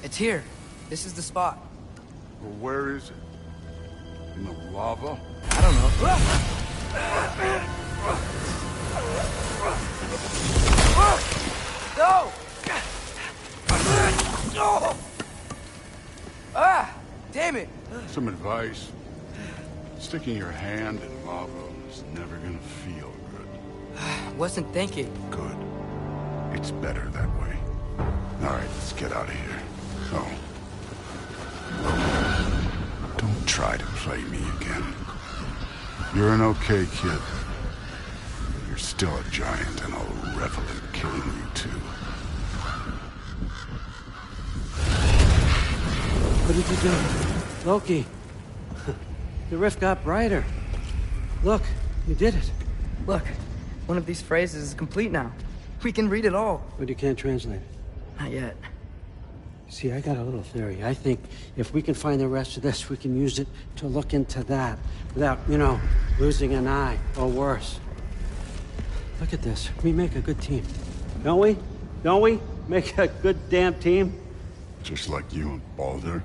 It's here. This is the spot. Well, where is it? In the lava? I don't know. No! Ah! Damn it! Some advice. Sticking your hand in lava is never gonna feel good. Wasn't thinking. Good. It's better that way. Alright, let's get out of here. Oh. Don't try to play me again. You're an okay kid. You're still a giant, and I'll revel in killing you too. What did you do? Loki. The rift got brighter. Look, you did it. Look, one of these phrases is complete now. We can read it all. But you can't translate it. Not yet. See, I got a little theory. I think if we can find the rest of this, we can use it to look into that without, losing an eye or worse. Look at this. We make a good team. Don't we? Don't we? Make a good damn team? Just like you and Baldur.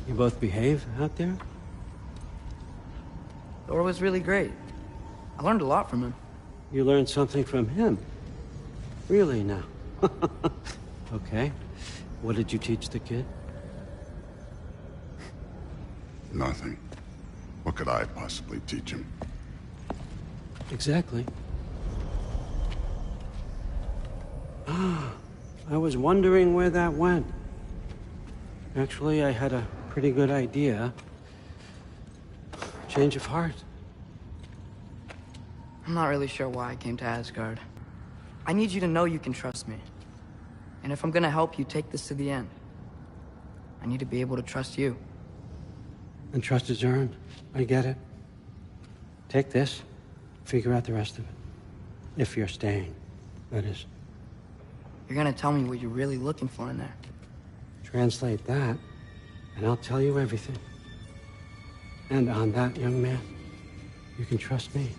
You both behave out there? Thor was really great. I learned a lot from him. You learned something from him? Really now? Okay. What did you teach the kid? Nothing. What could I possibly teach him? Exactly. I was wondering where that went. Actually, I had a pretty good idea. Change of heart. I'm not really sure why I came to Asgard. I need you to know you can trust me. And if I'm gonna help you take this to the end, I need to be able to trust you. And trust is earned. I get it. Take this, figure out the rest of it. If you're staying, that is. You're gonna tell me what you're really looking for in there. Translate that, and I'll tell you everything. And on that, young man, you can trust me.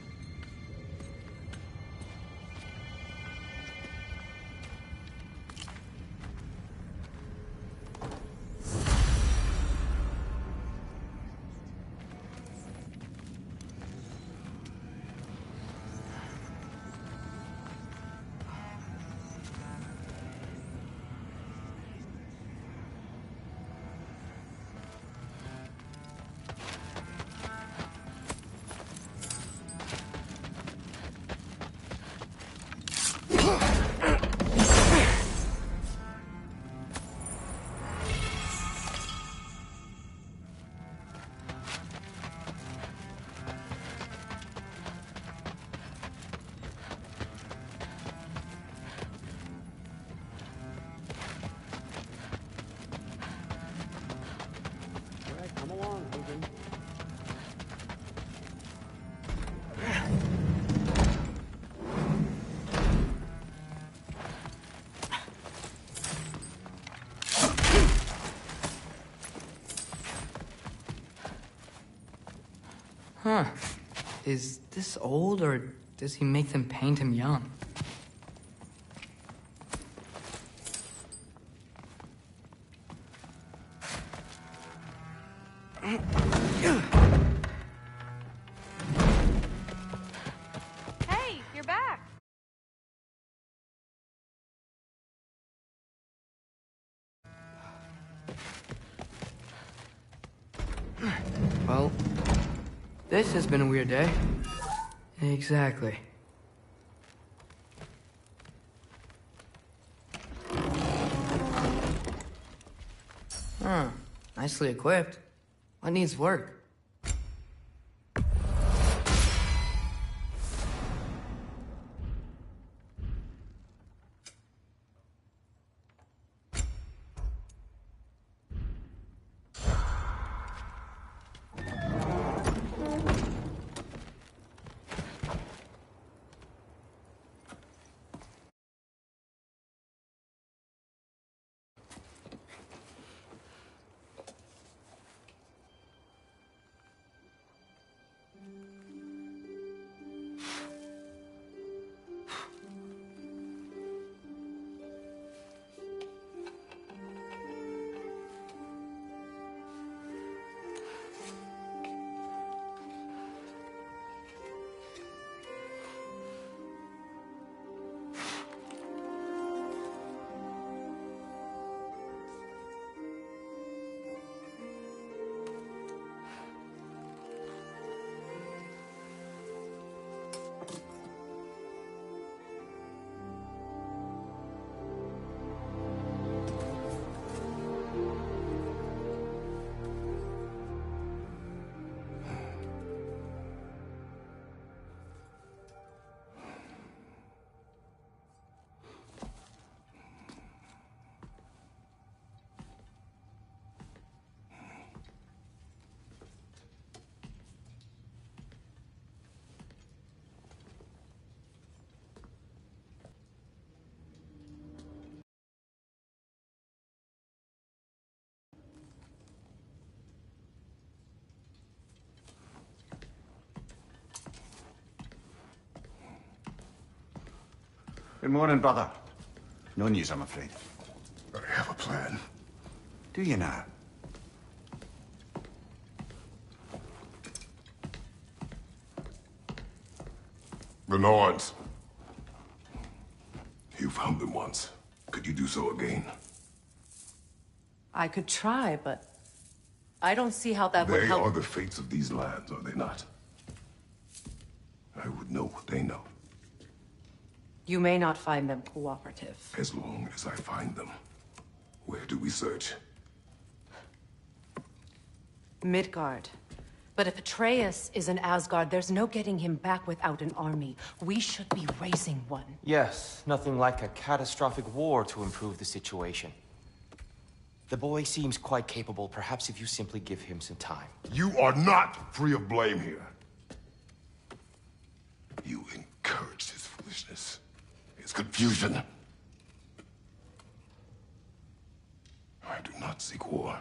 Come along, Hogan. Huh. Is this old, or does he make them paint him young? Hey, you're back. Well, this has been a weird day. Exactly. Huh. Nicely equipped. What needs work? Good morning, brother. No news, I'm afraid. I have a plan. Do you now? The Norns. You found them once. Could you do so again? I could try, but I don't see how that would They help. are the fates of these lands, are they not? I would know what they know, You may not find them cooperative. as long as I find them. Where do we search? Midgard. But if Atreus is in Asgard, there's no getting him back without an army. We should be raising one. Yes, nothing like a catastrophic war to improve the situation. The boy seems quite capable. Perhaps if you simply give him some time. You are not free of blame here. You encouraged his foolishness, his confusion. I do not seek war.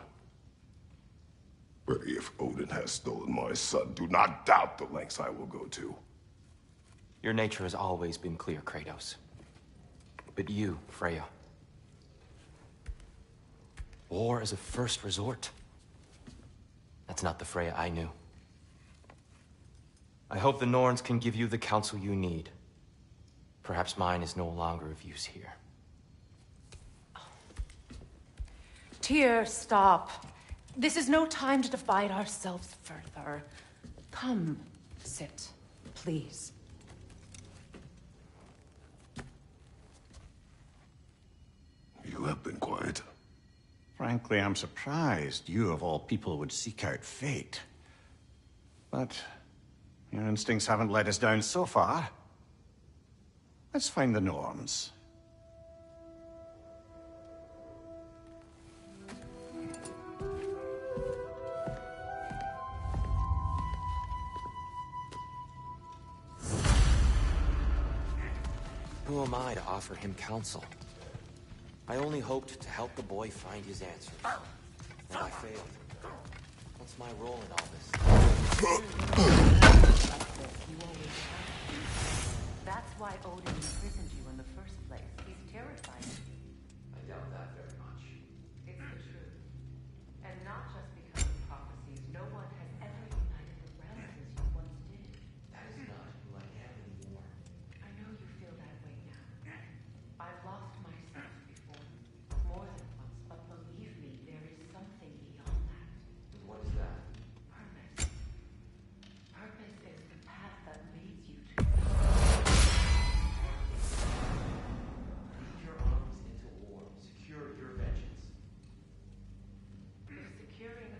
But if Odin has stolen my son, do not doubt the lengths I will go to. Your nature has always been clear, Kratos. But you, Freya. War as a first resort. That's not the Freya I knew. I hope the Norns can give you the counsel you need. Perhaps mine is no longer of use here. Tyr, stop. This is no time to divide ourselves further. Come, sit, please. You have been quiet. Frankly, I'm surprised you, of all people, would seek out fate. But your instincts haven't let us down so far. Let's find the Norns. Who am I to offer him counsel? I only hoped to help the boy find his answers. And I failed. What's my role in all this? That's why Odin imprisoned you in the first place. He's terrified of you. I doubt that very much. It's the truth. And not just because of prophecies. No one has ever united the realms as you once did. That is not who I am anymore. I know you feel that way now. I've lost myself before. More than once, but believe me, there is something beyond that. What is that? Purpose. Purpose is the path that leads you to. Lead your armies into war. Secure your vengeance. Securing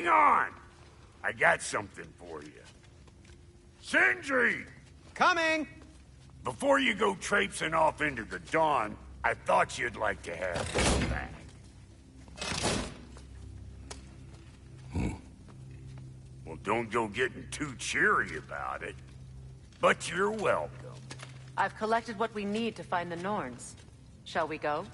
Hang on! I got something for you. Sindri! Coming! Before you go traipsing off into the dawn, I thought you'd like to have this back. Well, don't go getting too cheery about it. But you're welcome. I've collected what we need to find the Norns. Shall we go?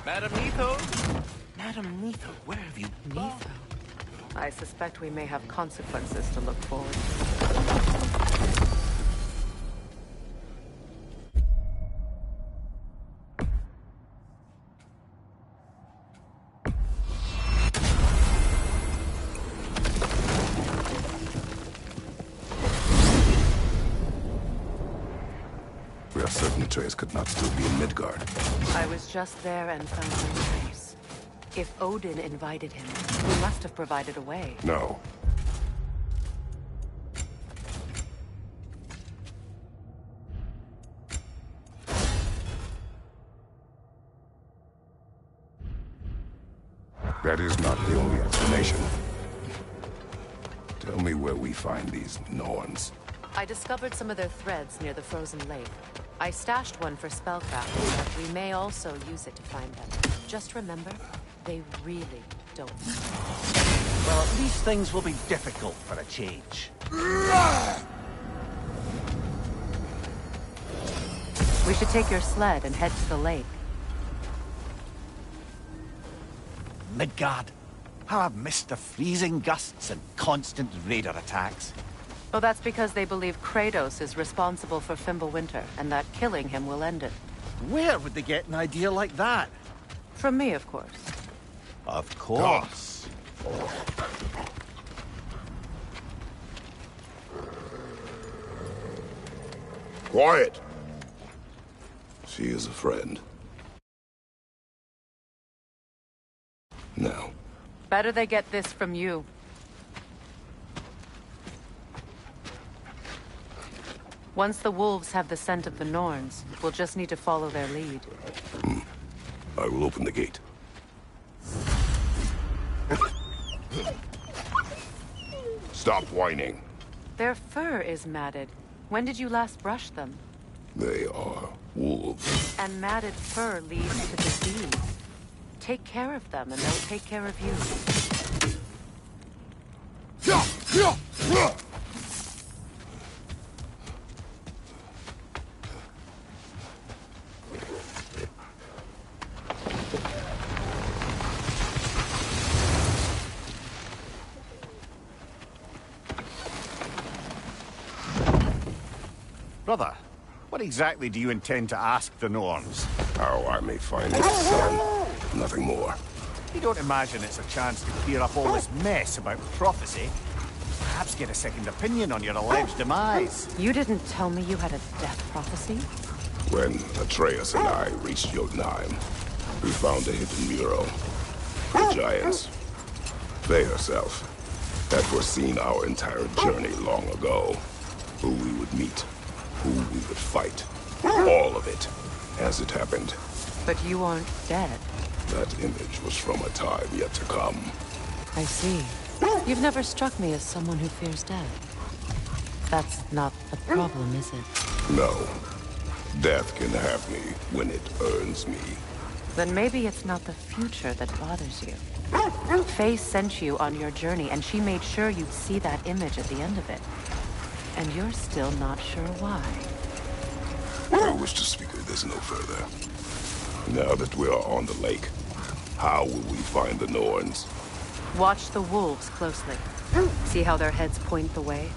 Madam Neatho? Madam Neatho, where have you gone? I suspect we may have consequences to look forward to. We are certain Atreus could not still be in Midgard. I was just there and found no trace. If Odin invited him, he must have provided a way. No. That is not the only explanation. Tell me where we find these Norns. I discovered some of their threads near the frozen lake. I stashed one for spellcrafting, but we may also use it to find them. Just remember, they really don't. Well, these things will be difficult for a change. We should take your sled and head to the lake. Midgard. How I've missed the freezing gusts and constant raider attacks. Well, that's because they believe Kratos is responsible for Fimbulwinter, and that killing him will end it. Where would they get an idea like that? From me, of course. Of course. Quiet! She is a friend. Now. Better they get this from you. Once the wolves have the scent of the Norns, we'll just need to follow their lead. I will open the gate. Stop whining. Their fur is matted. When did you last brush them? They are wolves. And matted fur leads to disease. Take care of them, and they'll take care of you. Brother, what exactly do you intend to ask the Norns? How I may find his son. Nothing more. You don't imagine it's a chance to clear up all this mess about prophecy? Perhaps get a second opinion on your alleged demise. You didn't tell me you had a death prophecy? When Atreus and I reached Jotunheim, we found a hidden mural. The giants, they herself, had foreseen our entire journey long ago. Who we would meet, who we would fight. All of it, as it happened. But you aren't dead. That image was from a time yet to come. I see. You've never struck me as someone who fears death. That's not the problem, is it? No. Death can have me when it earns me. Then maybe it's not the future that bothers you. Faye sent you on your journey, and she made sure you'd see that image at the end of it. And you're still not sure why. I wish to speak of this no further. Now that we are on the lake, how will we find the Norns? Watch the wolves closely. See how their heads point the way?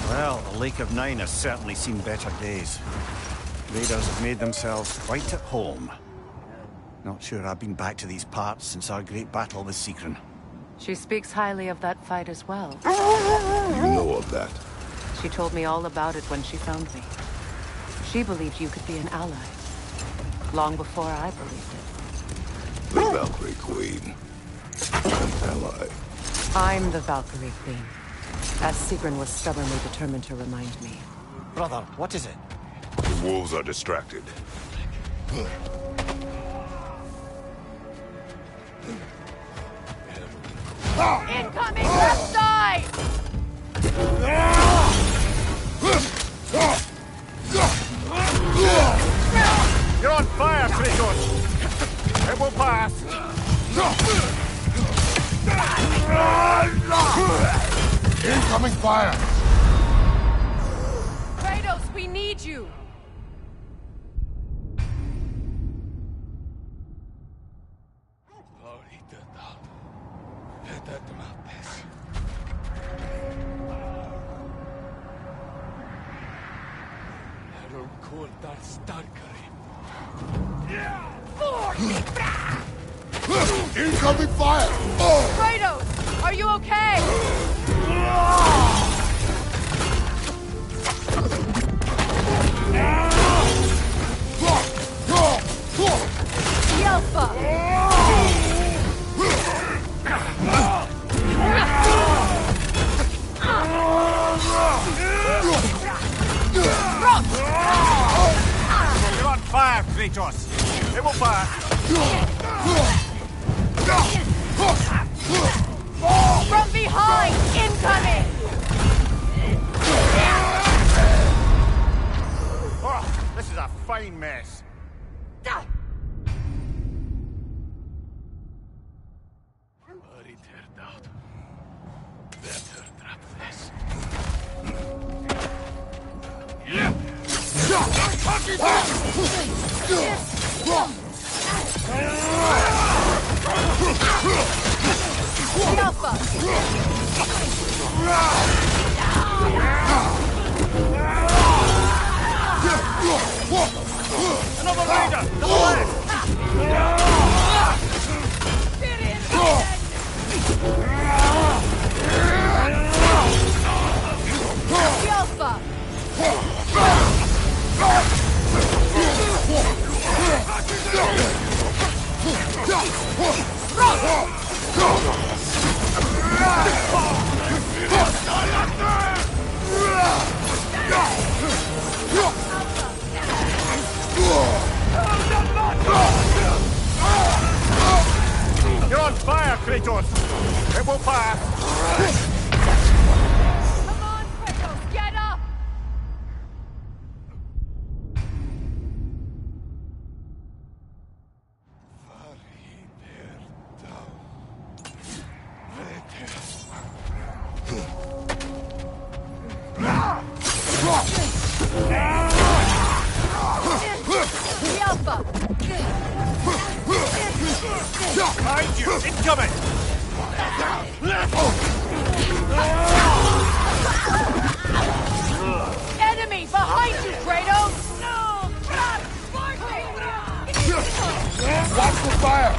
Well, the Lake of Nine has certainly seen better days. Raiders have made themselves quite at home. Not sure I've been back to these parts since our great battle with Seekron. She speaks highly of that fight as well. You know of that? She told me all about it when she found me. She believed you could be an ally. Long before I believed it. The Valkyrie Queen. An ally. I'm the Valkyrie Queen. As Seekron was stubbornly determined to remind me. Brother, what is it? The wolves are distracted. Incoming left side! You're on fire, Kratos! It will pass! Incoming fire! Kratos, we need you! Incoming fire! Kratos, are you okay? Yelpa! You're on fire, Kratos! It will pass! From behind! Incoming! Oh, this is a fine mess. Another raider! To the left! You're on fire, Kratos! It will pass! Come on, Kratos, get up! Yelpa! Behind you! Incoming! Enemy behind you, Kratos! No! Watch the fire!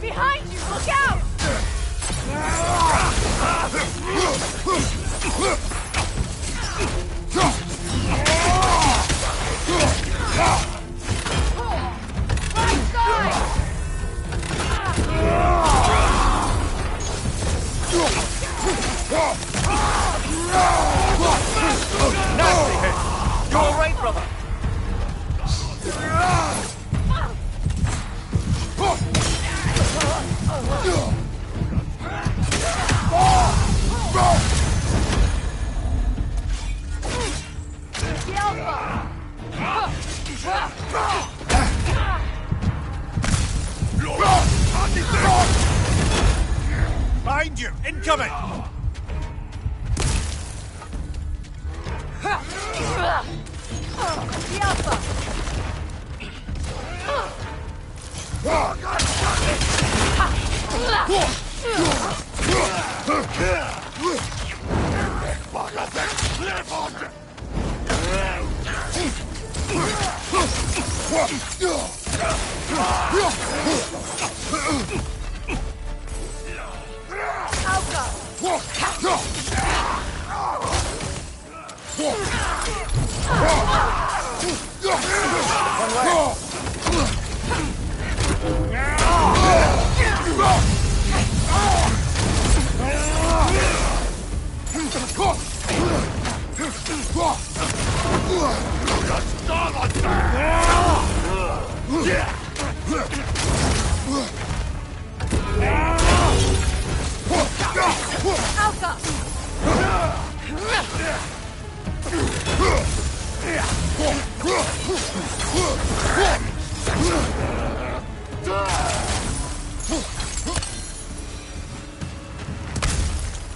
Behind you, look out! Right side! Alpha!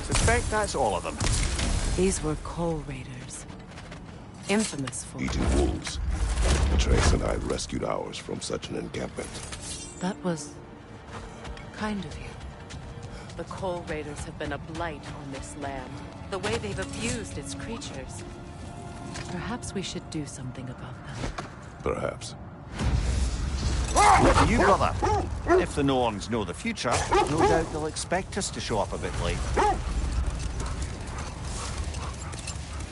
Suspect that's all of them. These were coal raiders. Infamous for... Eating wolves. Trace and I rescued ours from such an encampment. That was... kind of you. The coal raiders have been a blight on this land. The way they've abused its creatures. Perhaps we should do something about them. Perhaps. You, brother. If the Norns know the future, no doubt they'll expect us to show up a bit late.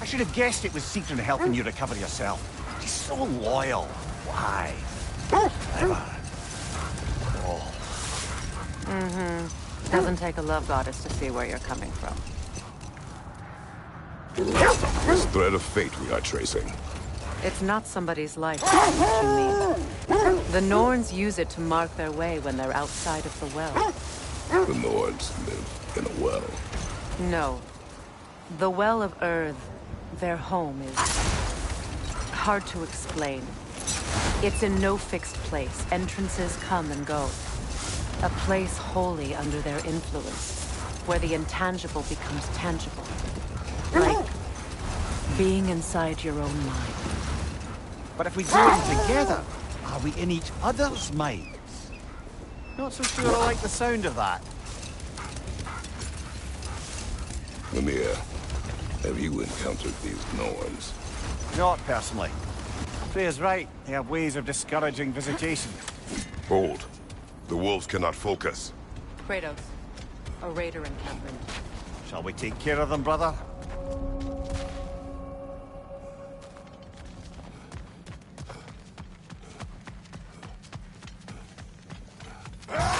I should have guessed it was Sigrun helping you recover yourself. She's so loyal. Why? Never. Oh. Doesn't take a love goddess to see where you're coming from. This thread of fate we are tracing. It's not somebody's life, that's what you mean. The Norns use it to mark their way when they're outside of the well. The Nords live in a well. No. The Well of Earth, their home, is hard to explain. It's in no fixed place. Entrances come and go. A place wholly under their influence, where the intangible becomes tangible. Like being inside your own mind. But if we go in together, are we in each other's minds? Not so sure I like the sound of that. Mimir, have you encountered these Norns? Not personally. Freya's right. They have ways of discouraging visitation. Hold. The wolves cannot focus. Kratos, a raider encampment. Shall we take care of them, brother?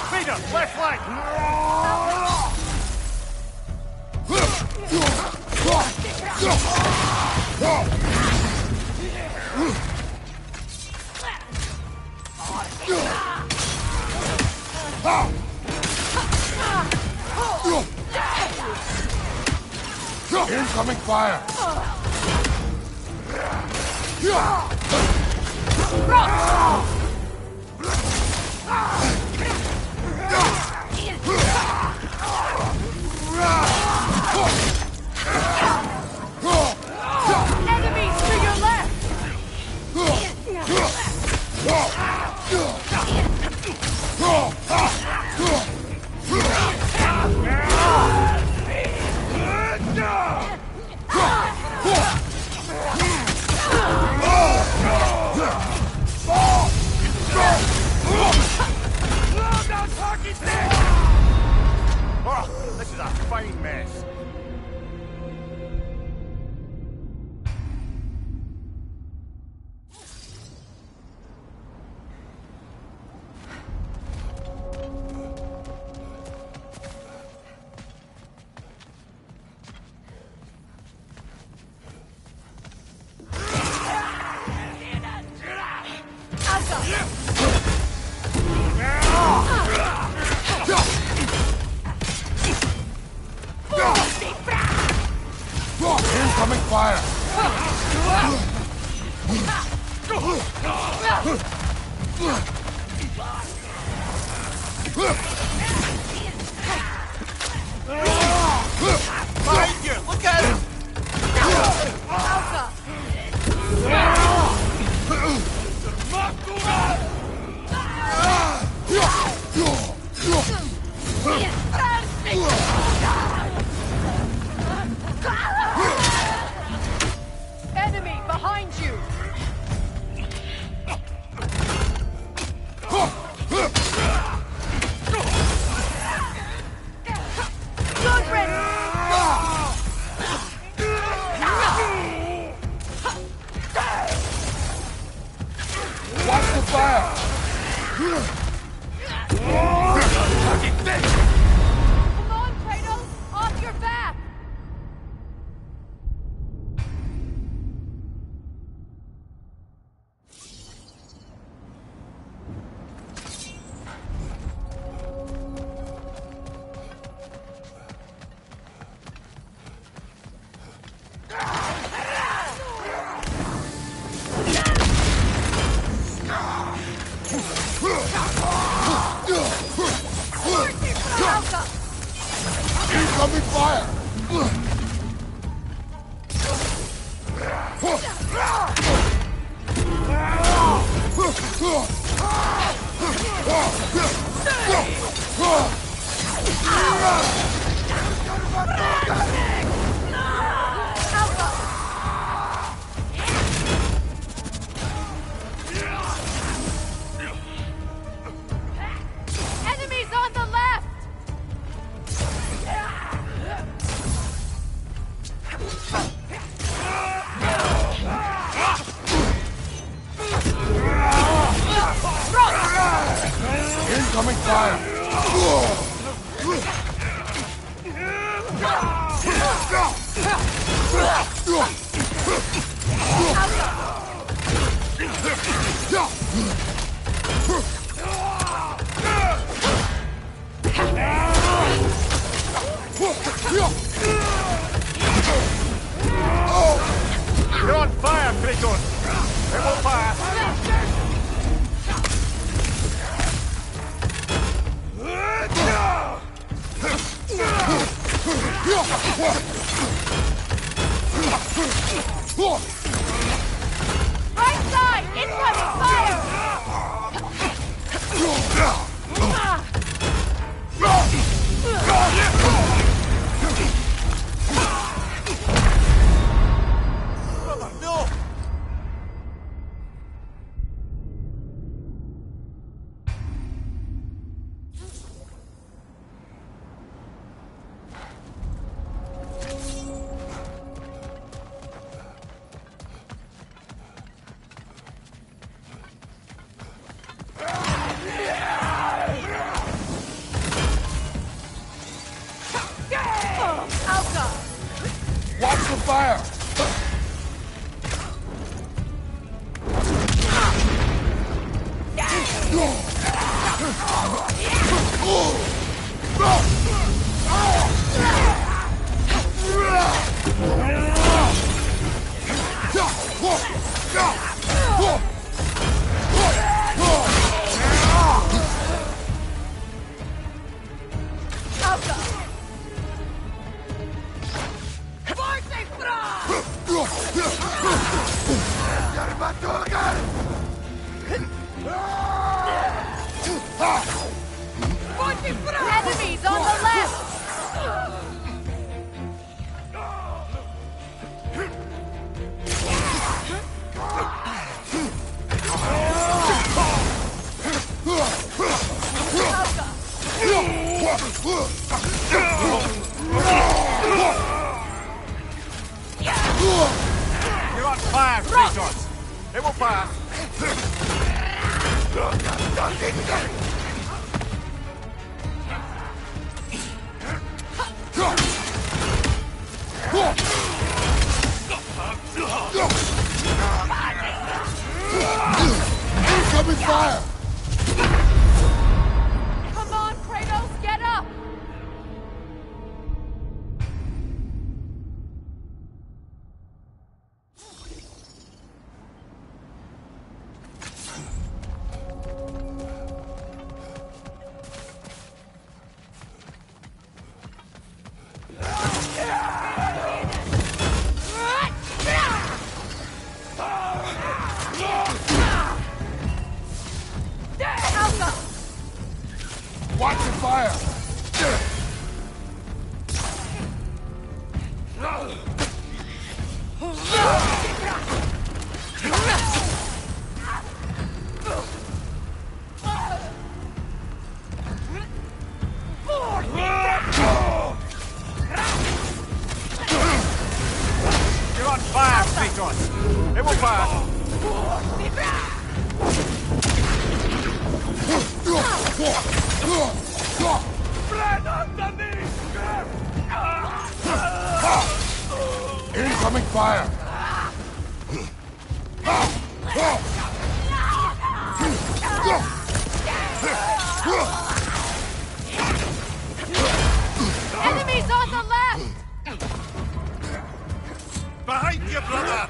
Freedom, left flank! Incoming fire! Enemies to your left! Oh, this is a fine mess. Incoming fire! Behind you! Look at him! Incoming fire! Enemies on the left! Incoming fire! You're on fire, Kratos! They will fire! Right side! Incoming fire! No! Watch the fire! Enemies on the left! You're on fire, Kratos! They will fire! Incoming fire! Come on, Kratos, get up! Watch the fire! You're on fire, Kratos! They will fire! Incoming fire! Enemies on the left! Behind you, brother!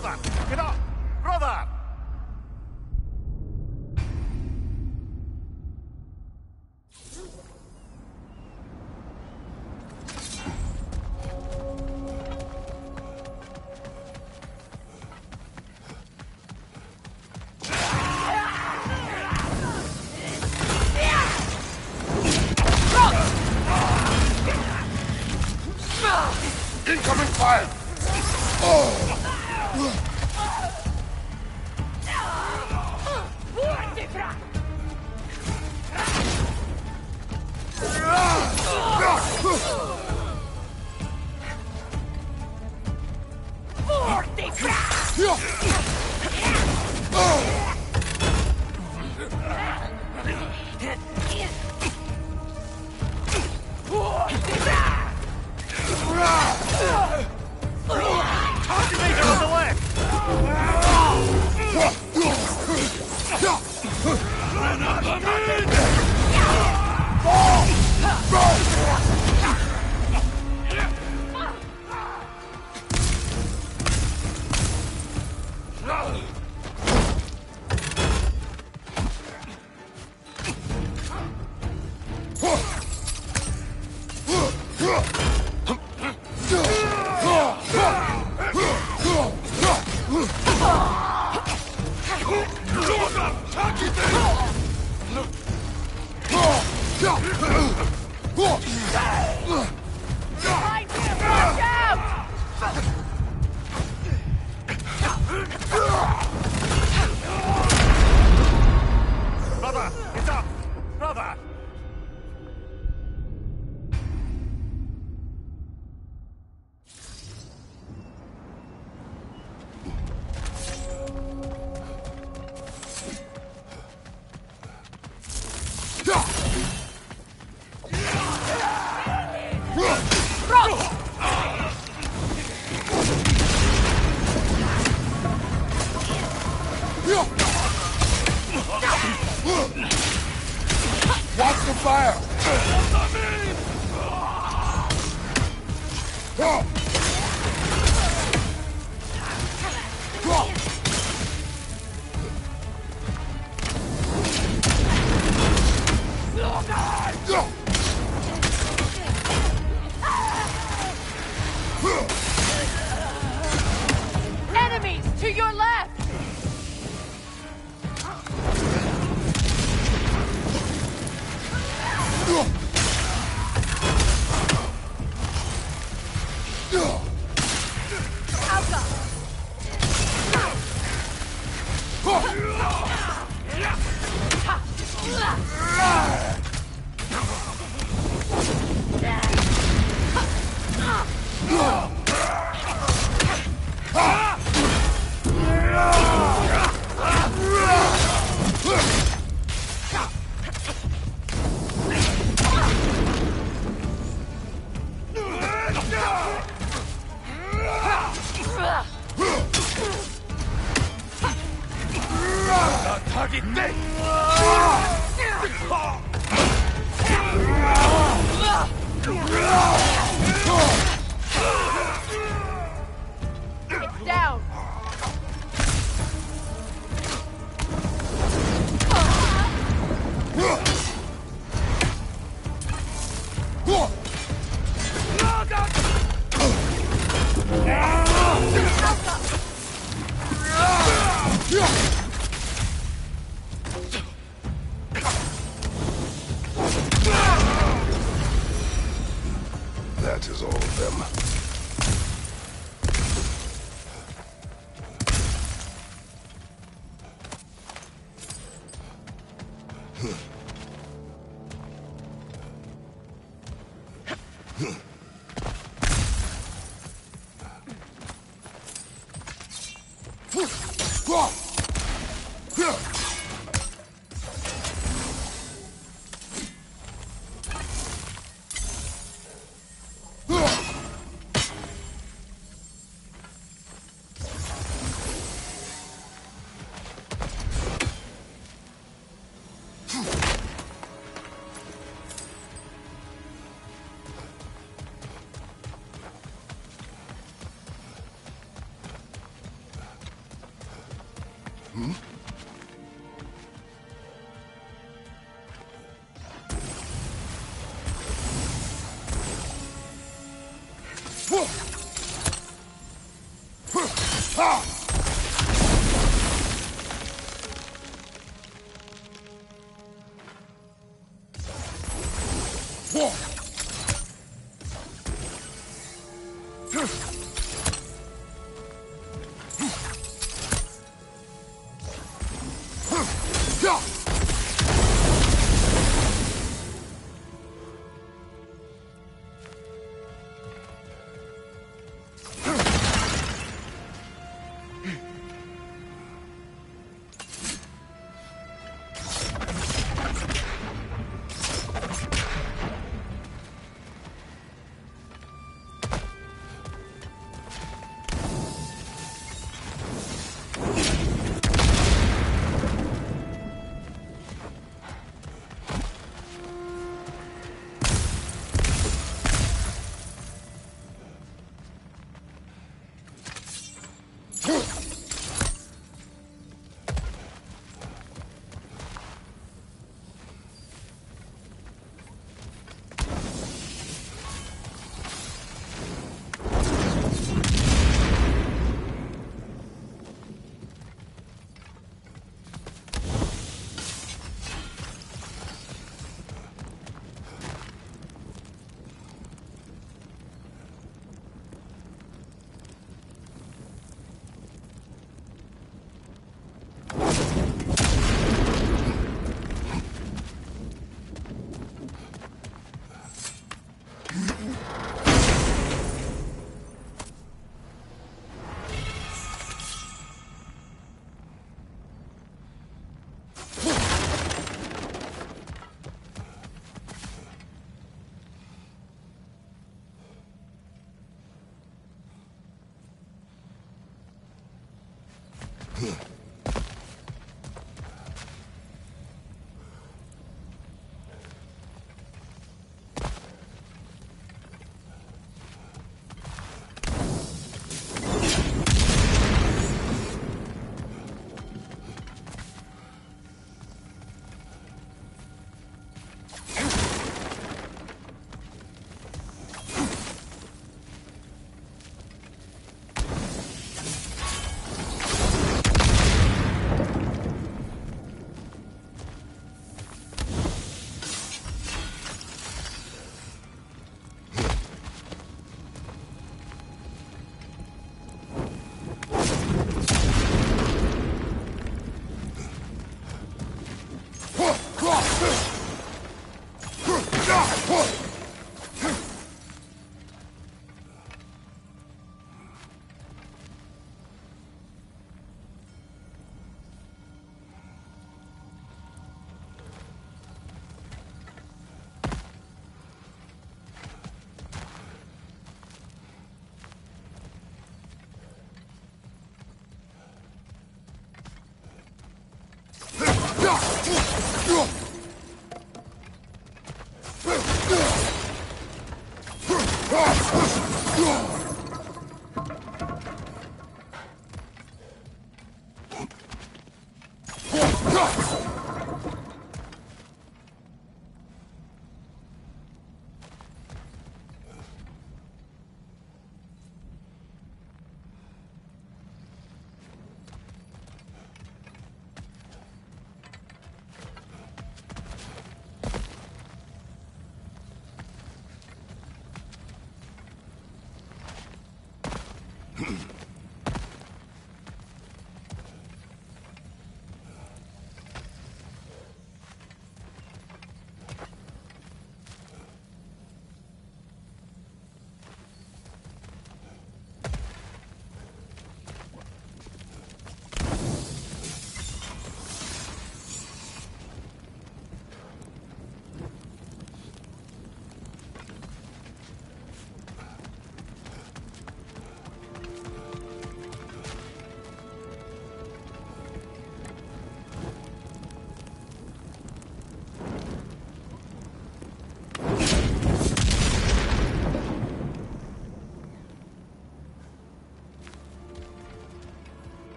Brother! Get up! Brother! Incoming fire! Target on the left! Behind him! Watch out! Brother! Get up! Brother! Watch the fire! Enemies to your left! Target dead! It's down! That is all of them.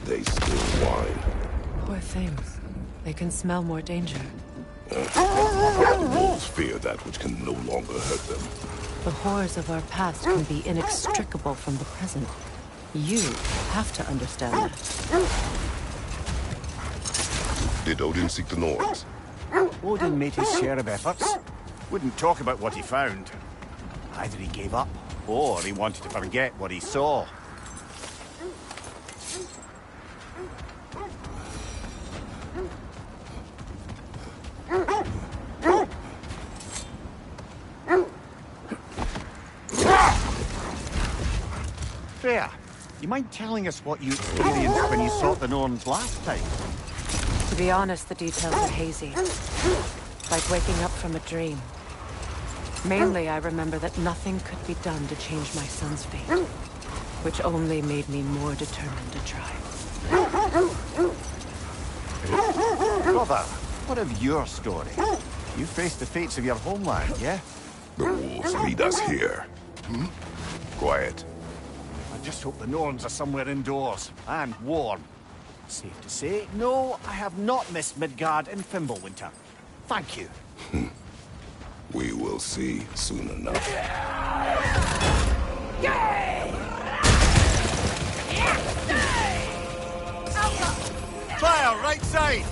They still whine. Poor things. They can smell more danger. The wolves fear that which can no longer hurt them. The horrors of our past can be inextricable from the present. You have to understand that. Did Odin seek the Norns? Odin made his share of efforts. Wouldn't talk about what he found. Either he gave up, or he wanted to forget what he saw. Freya, you mind telling us what you experienced when you sought the Norns last time? To be honest, the details are hazy. Like waking up from a dream. Mainly, I remember that nothing could be done to change my son's fate. Which only made me more determined to try. Brother, what of your story? You faced the fates of your homeland, yeah? The wolves lead us here. Quiet. I just hope the Norns are somewhere indoors, and warm. Safe to say, no, I have not missed Midgard and Fimbulwinter. Thank you. We will see soon enough. Fire, right side!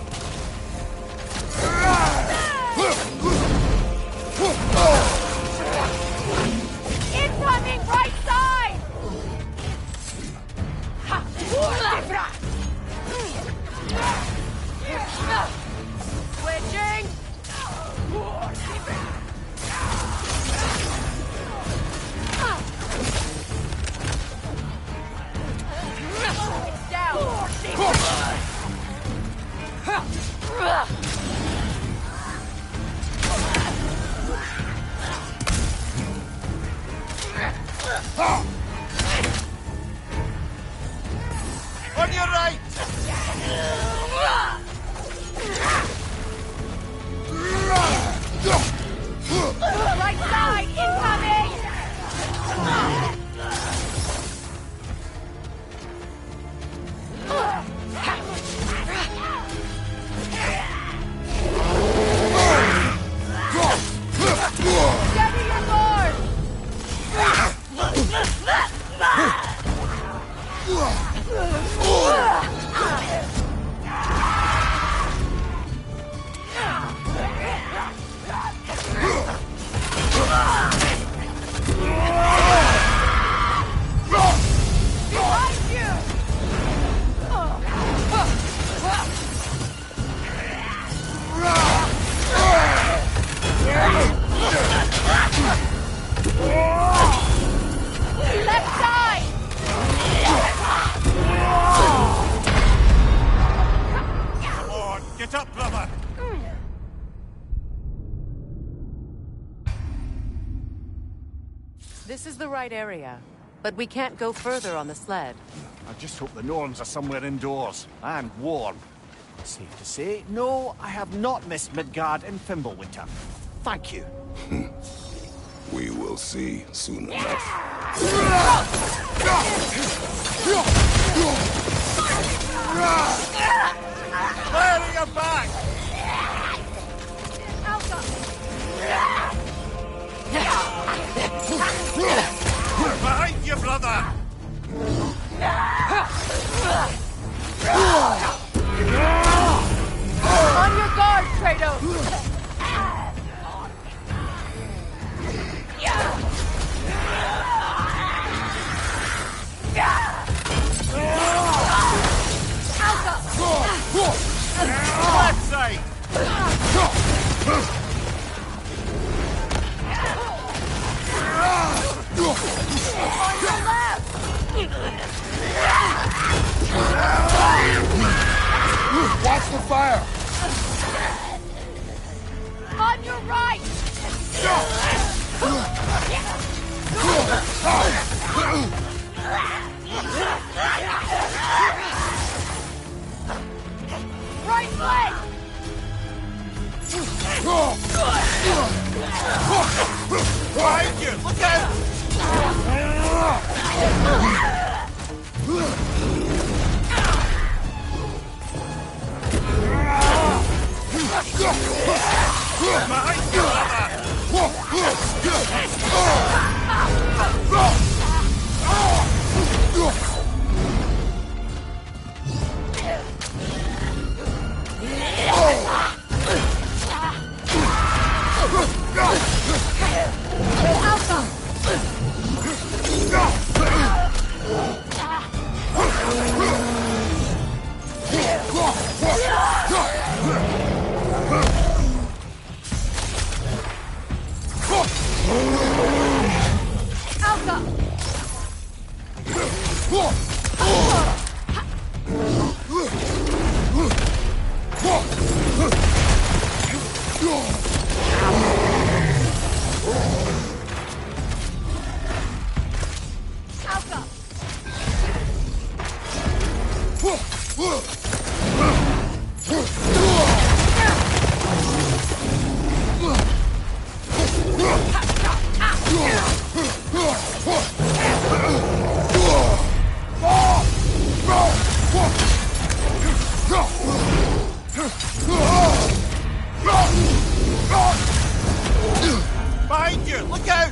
Incoming right side! Switching! It's down! On your right! Right side incoming! Steady your board! Behind you! Left side! Come on, get up, brother! This is the right area, but we can't go further on the sled. I just hope the Norns are somewhere indoors, and warm. Safe to say, no, I have not missed Midgard and Fimbulwinter. Thank you. We will see soon enough. Clearing your back! Behind you, brother! On your guard, Kratos! Left side! On your left! Watch the fire! On your right! Right leg! Behind you! Look out! Behind you! Look out!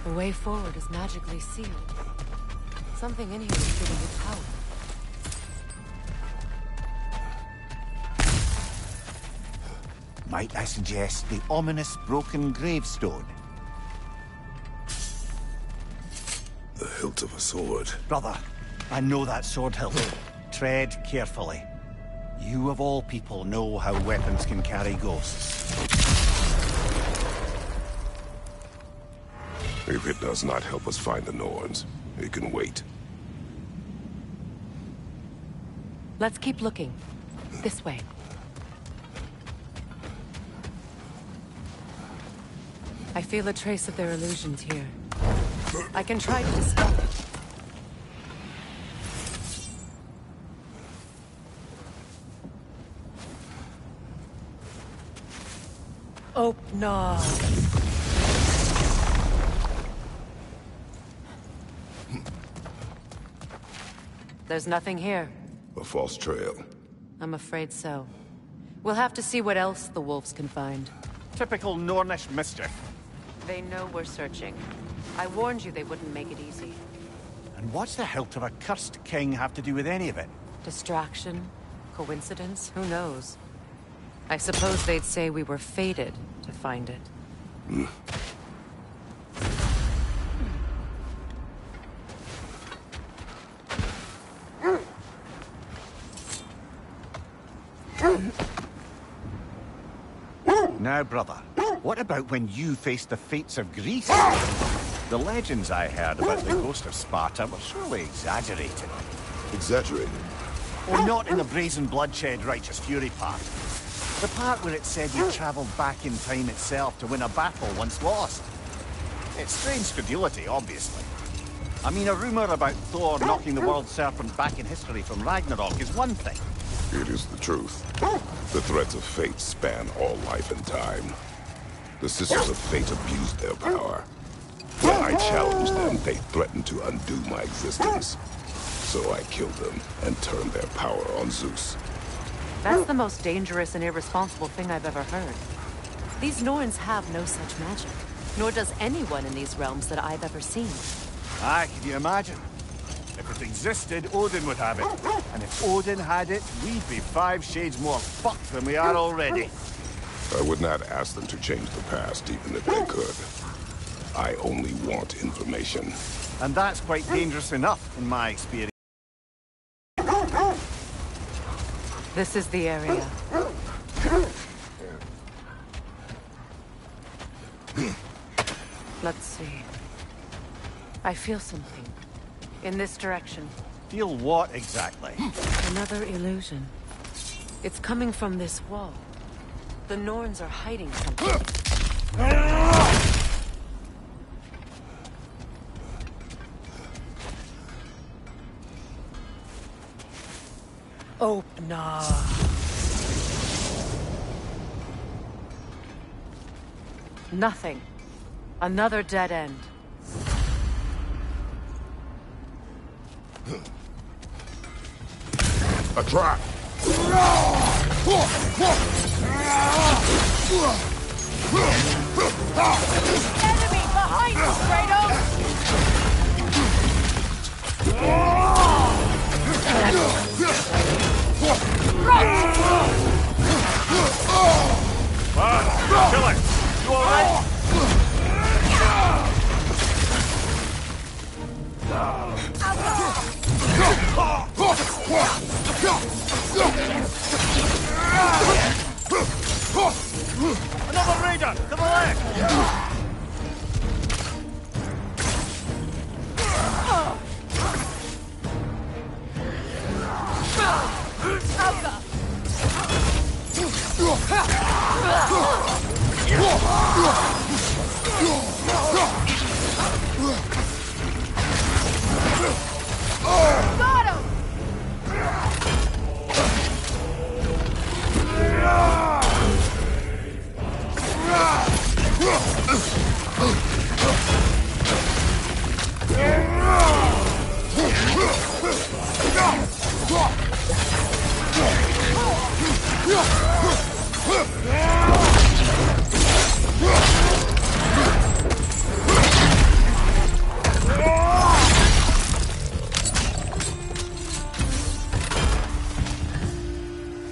The way forward is magically sealed. Something in here is giving you power. Might I suggest the ominous broken gravestone? The hilt of a sword. Brother, I know that sword hilt. Tread carefully. You of all people know how weapons can carry ghosts. If it does not help us find the Norns, it can wait. Let's keep looking. This way. I feel a trace of their illusions here. I can try to dispel it. Oh, no. There's nothing here. A false trail. I'm afraid so. We'll have to see what else the wolves can find. Typical Nornish mischief. They know we're searching. I warned you they wouldn't make it easy. And what's the hilt of a cursed king have to do with any of it? Distraction? Coincidence? Who knows? I suppose they'd say we were fated to find it. Now, brother, what about when you faced the fates of Greece? The legends I heard about the ghost of Sparta were surely exaggerated. Exaggerated? Or not in the brazen bloodshed righteous fury part. The part where it said you travelled back in time itself to win a battle once lost. It's strange credulity, obviously. I mean, a rumour about Thor knocking the world serpent back in history from Ragnarok is one thing. It is the truth. The threads of fate span all life and time. The Sisters of Fate abused their power. When I challenged them, they threatened to undo my existence. So I killed them and turned their power on Zeus. That's the most dangerous and irresponsible thing I've ever heard. These Norns have no such magic, nor does anyone in these realms that I've ever seen. Aye, can you imagine? If it existed, Odin would have it. And if Odin had it, we'd be 5 shades more fucked than we are already. I would not ask them to change the past, even if they could. I only want information. And that's quite dangerous enough, in my experience. This is the area. Let's see. I feel something. In this direction. Feel what exactly? Another illusion. It's coming from this wall. The Norns are hiding something. Oh, nah. Nothing. Another dead end. A trap! Enemy behind us, Kratos! Kill it! You alright? Another raider! To the left! Got him!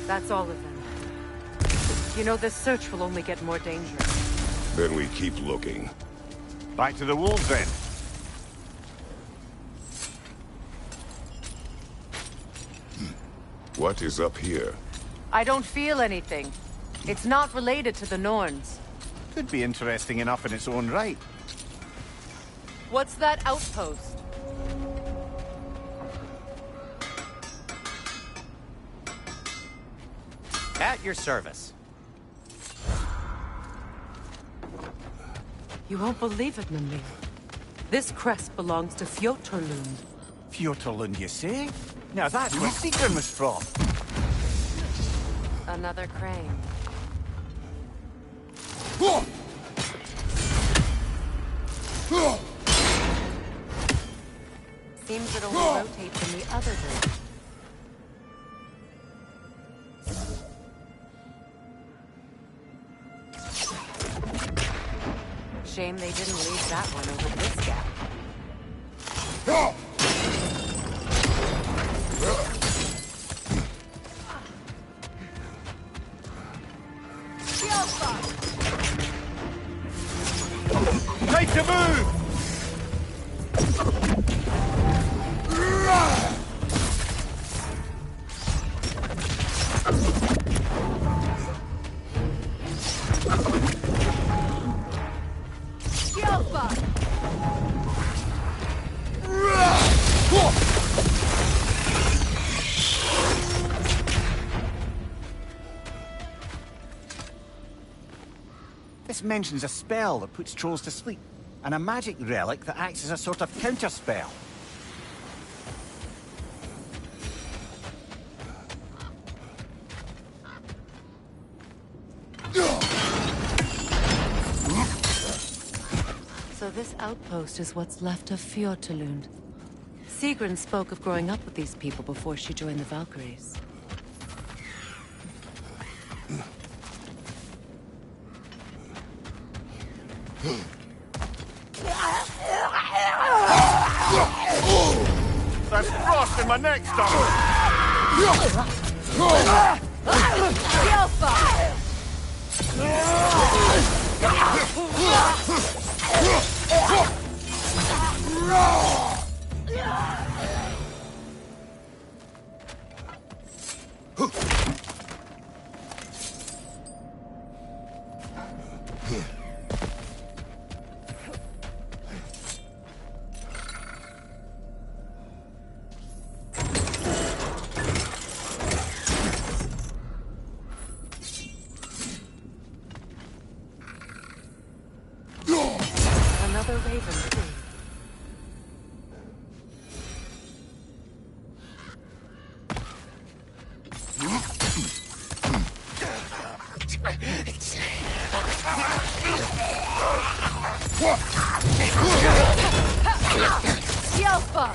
That's all of them. You know, this search will only get more dangerous. Then we keep looking. Back to the wolves then. What is up here? I don't feel anything. It's not related to the Norns. Could be interesting enough in its own right. What's that outpost? At your service. You won't believe it, Mimir. This crest belongs to Fjotorlund. Fjotorlund, you say? Now that's where Sigrun was from. Another crane. Seems it only rotates in the other direction. Shame they didn't leave that one over this gap. Time to move! This mentions a spell that puts trolls to sleep, and a magic relic that acts as a sort of counterspell. So this outpost is what's left of Fjotorlund. Sigrun spoke of growing up with these people before she joined the Valkyries. There's frost in my neck, stomach! Another raven too. Yelpa!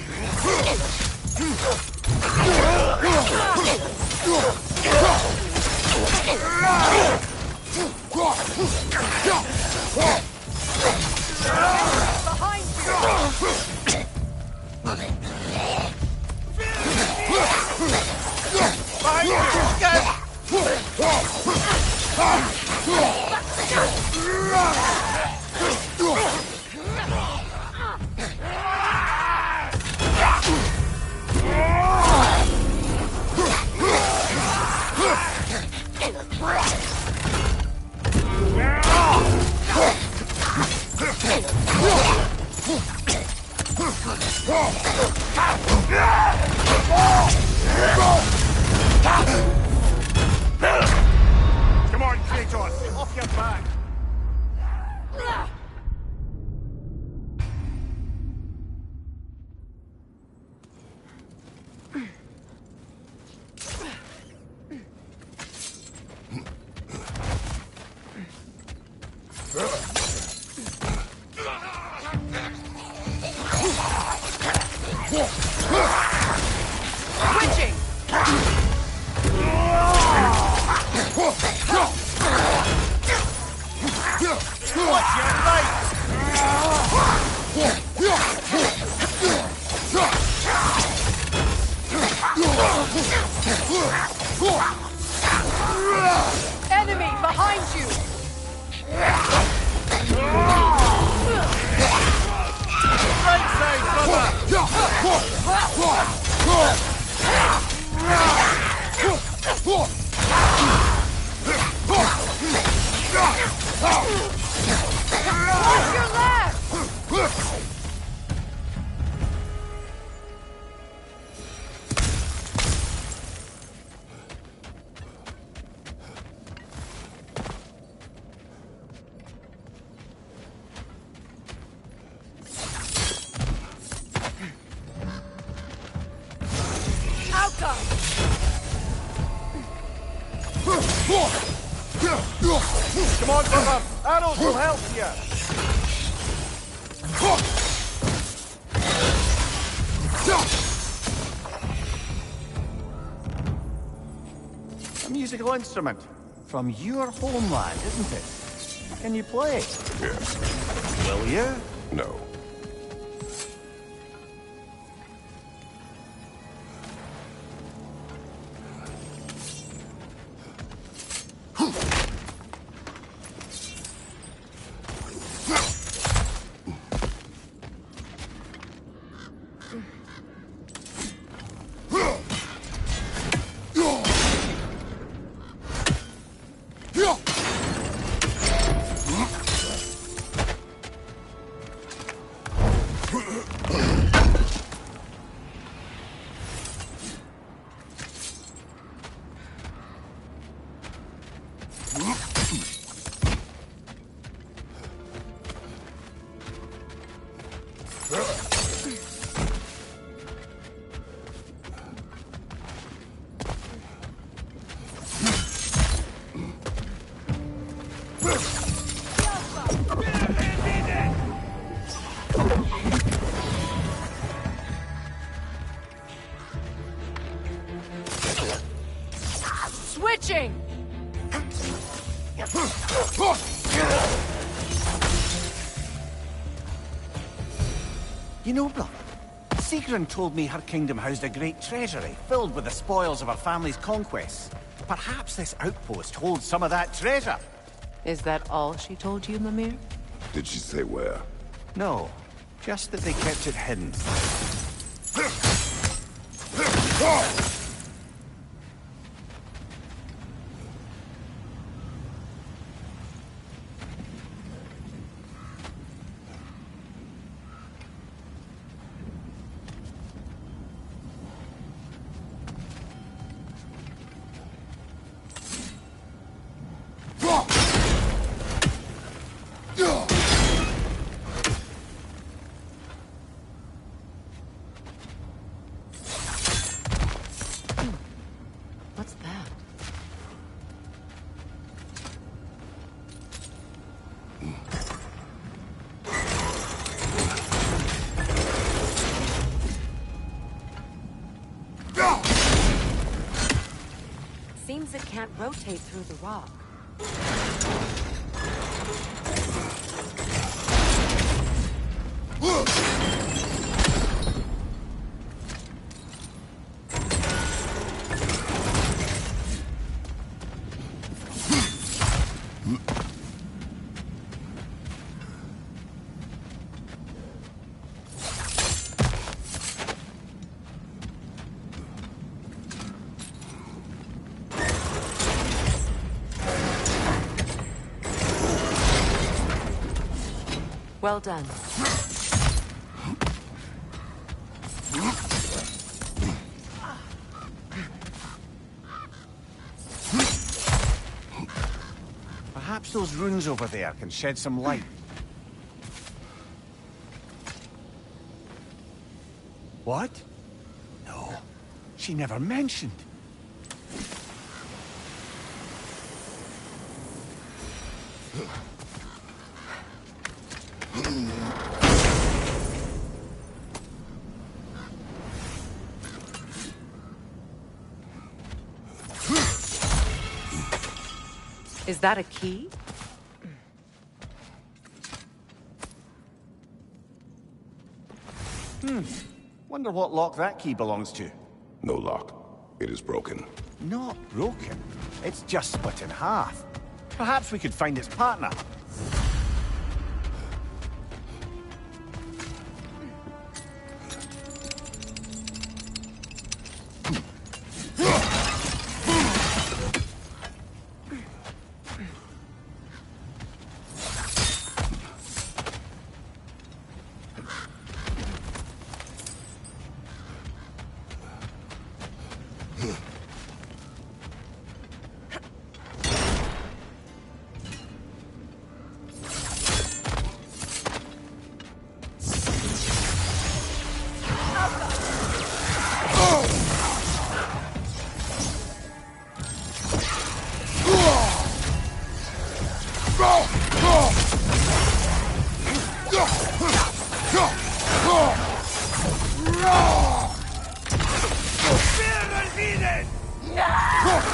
Behind Come on, Kratos! Off your back! Switching! Watch your right! Enemy behind you! Right side, Watch your left! Outcome! Come on, brother! Arrows will help you! A musical instrument from your homeland, isn't it? Can you play? Yes. Will you? No. Switching! You know, brother, Sigrun told me her kingdom housed a great treasury filled with the spoils of her family's conquests. Perhaps this outpost holds some of that treasure. Is that all she told you, Mimir? Did she say where? No, just that they kept it hidden. What's that? Seems it can't rotate through the rock. Well done. Perhaps those runes over there can shed some light. What? No, she never mentioned. Is that a key? Wonder what lock that key belongs to. No lock. It is broken. Not broken. It's just split in half. Perhaps we could find its partner.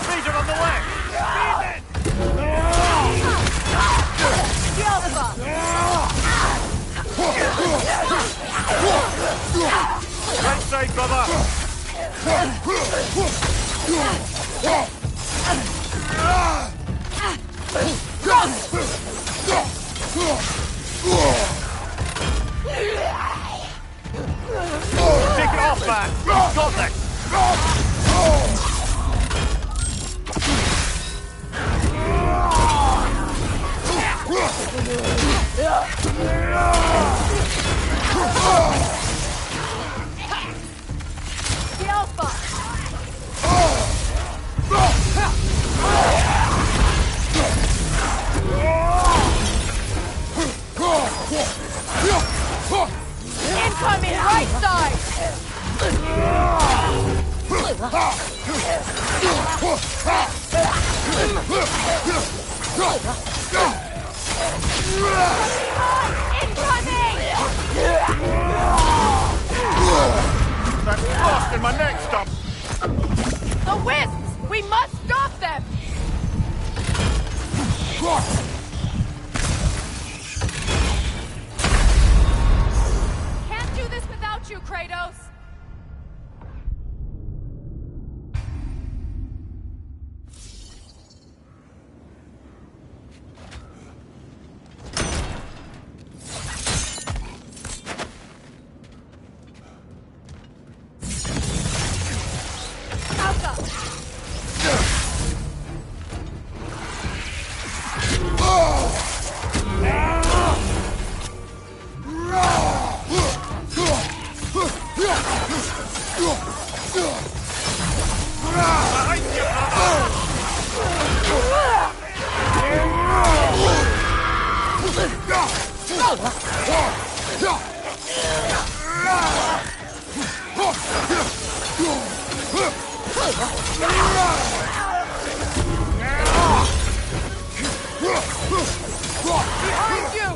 Ranger on the way! Right side, brother! Take it off, man! You've got this! The Alpha! Incoming right side! That frost in my neck stop! The Wisps! We must stop them! Can't do this Behind you!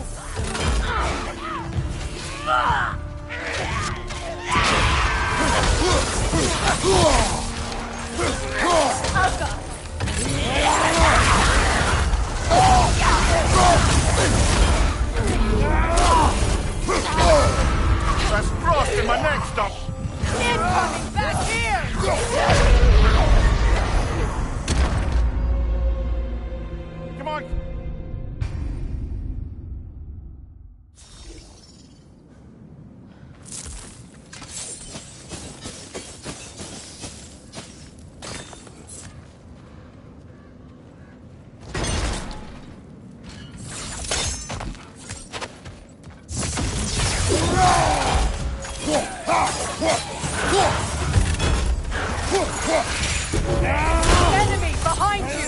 That's frost in my neck stop! Incoming! Back here! Come on! Enemy behind you!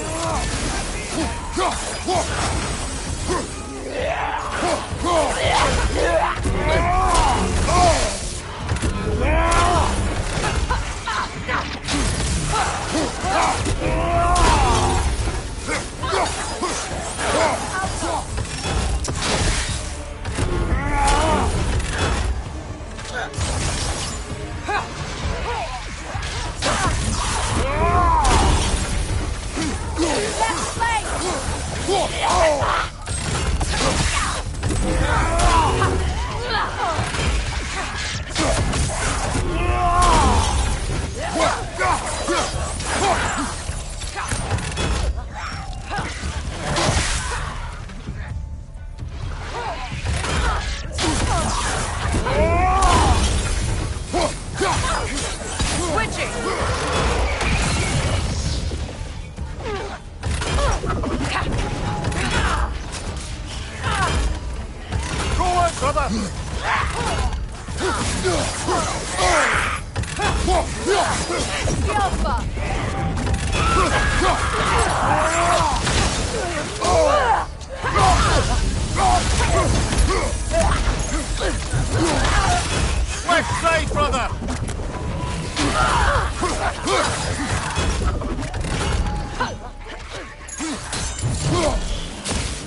Left side, brother!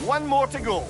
One more to go.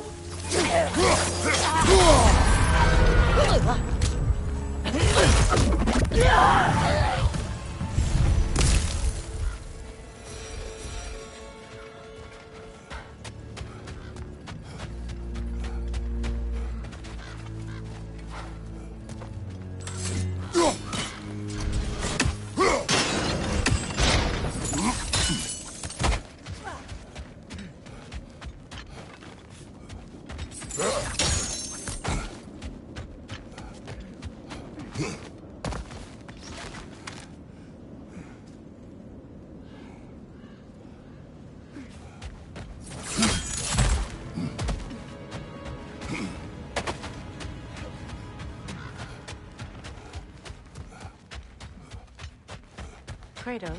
Kratos,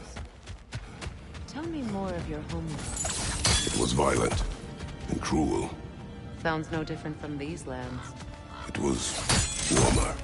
tell me more of your homeland. It was violent and cruel. Sounds no different from these lands. It was warmer.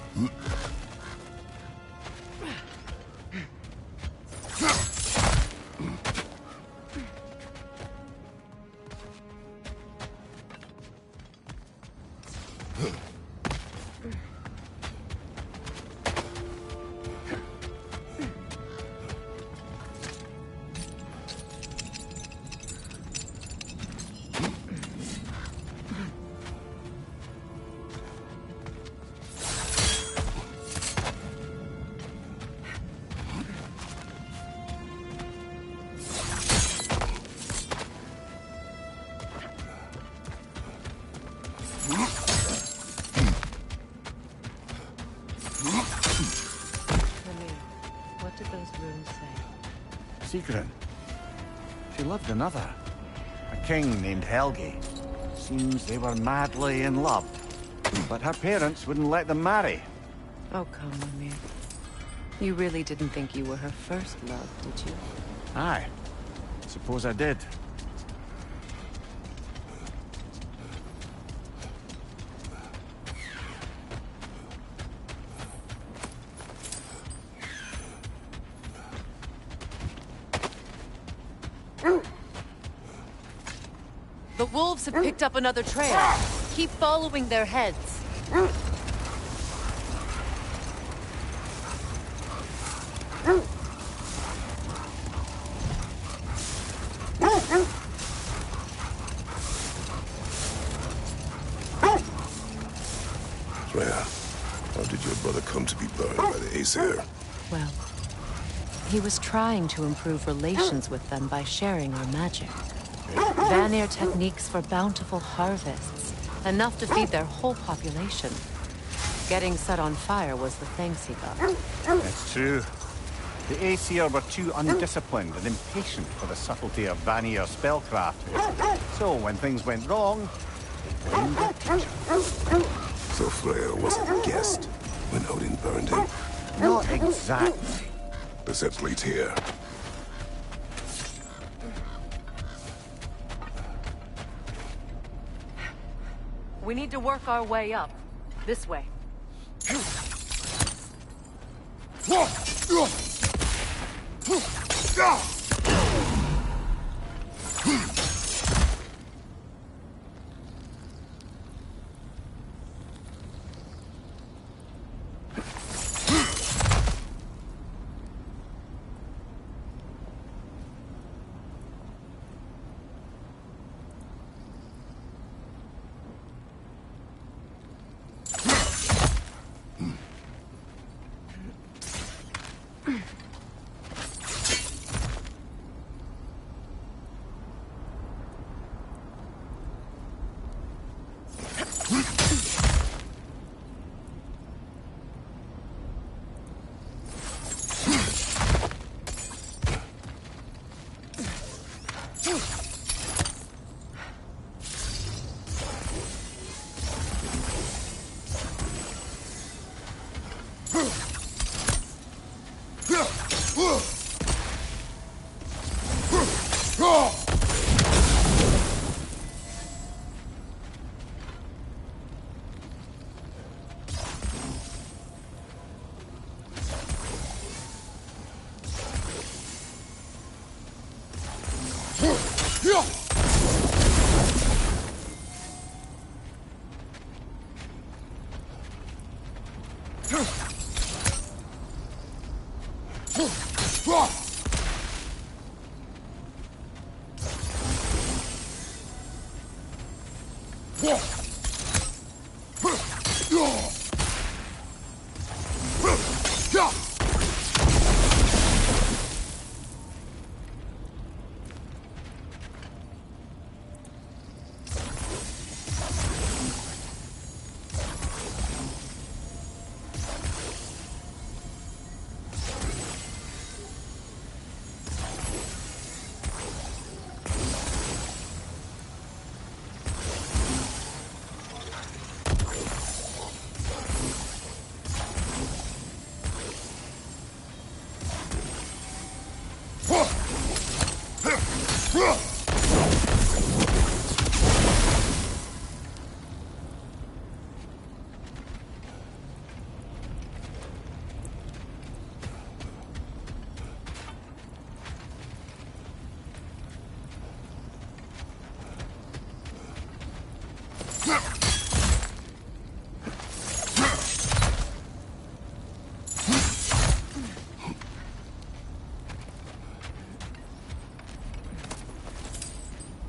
What did those runes say? Sigrun. She loved another. A king named Helgi. Seems they were madly in love. But her parents wouldn't let them marry. Oh, come, Mimir. You really didn't think you were her first love, did you? Aye. Suppose I did. The wolves have picked up another trail. Keep following their heads. Freya, how did your brother come to be burned by the Aesir? Well, he was trying to improve relations with them by sharing our magic. Vanir techniques for bountiful harvests, enough to feed their whole population. Getting set on fire was the thanks he got. It's true. The Aesir were too undisciplined and impatient for the subtlety of Vanir spellcraft. So when things went wrong, they blamed their teacher. So Freya wasn't a guest when Odin burned him? Not exactly. The set leads here. We need to work our way up. This way.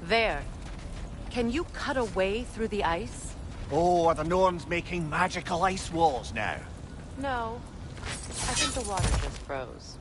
There. Can you cut a way through the ice? Oh, are the Norns making magical ice walls now? No. I think the water just froze.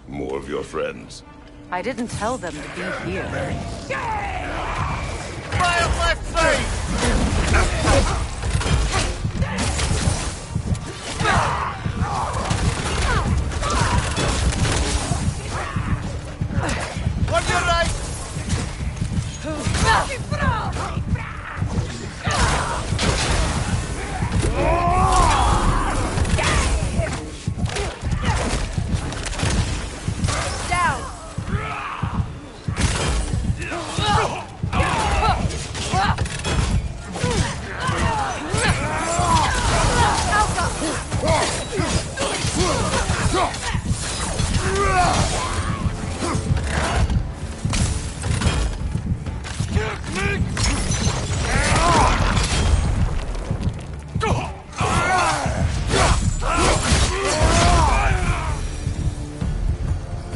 More of your friends. I didn't tell them to be here. Fire left side! On your right!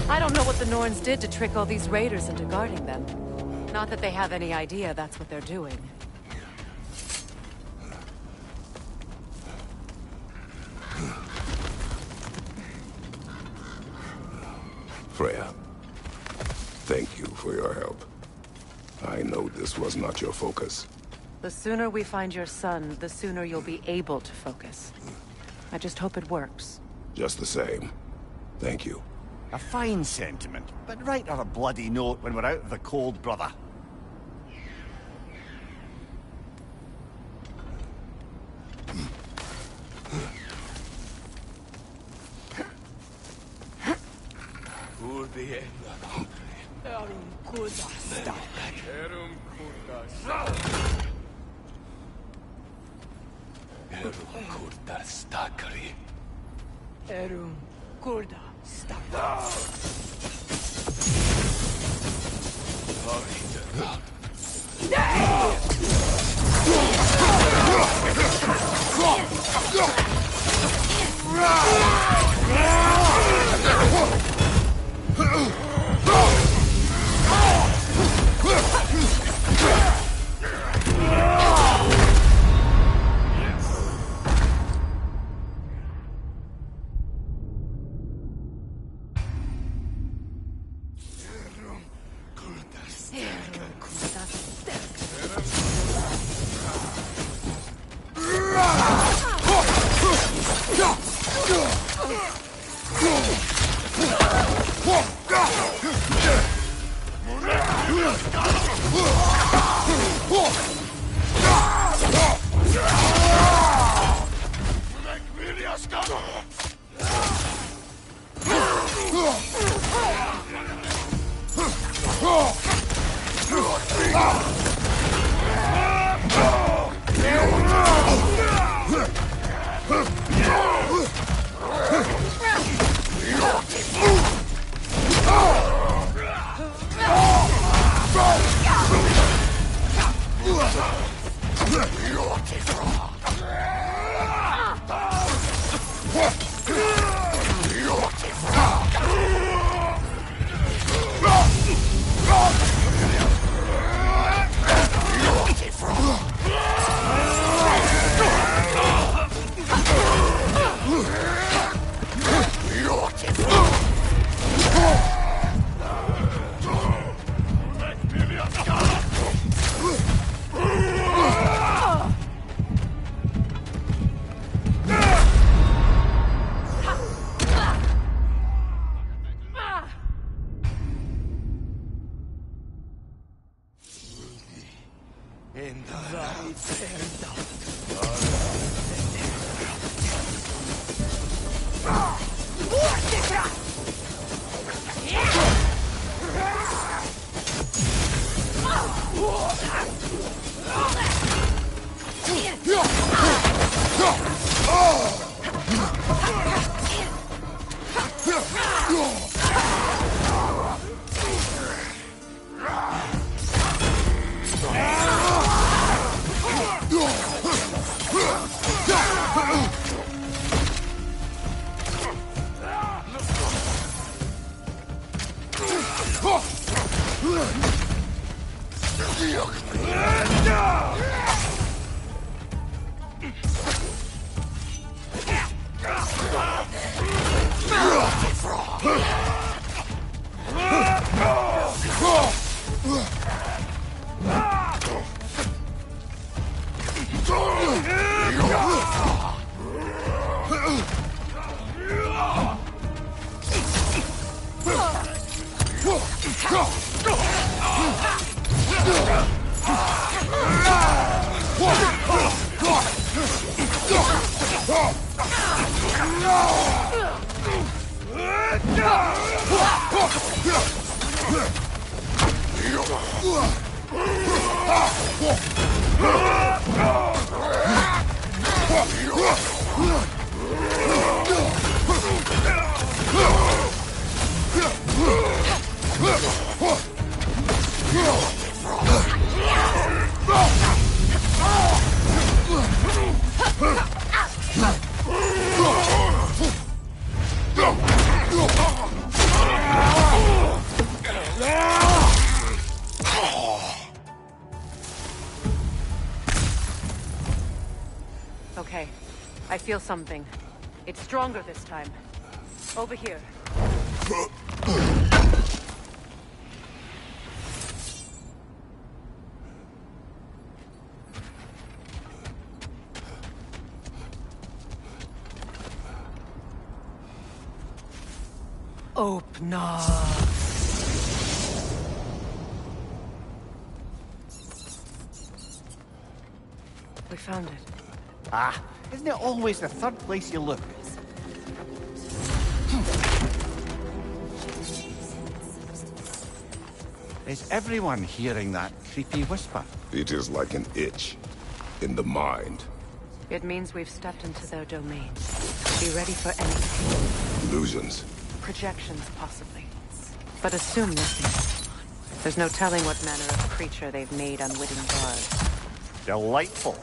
I don't know what the Norns did to trick all these raiders into guarding them. Not that they have any idea that's what they're doing. Freya, thank you for your help. I know this was not your focus. The sooner we find your son, the sooner you'll be able to focus. I just hope it works. Just the same. Thank you. A fine sentiment, but write her a bloody note when we're out of the cold, brother. Okay, I feel something. It's stronger this time. Over here. Open up. We found it. Ah, isn't it always the third place you look? Is everyone hearing that creepy whisper? It is like an itch in the mind. It means we've stepped into their domain. Be ready for anything. Illusions. Projections, possibly. But assume nothing. There's no telling what manner of creature they've made unwitting guards. Delightful.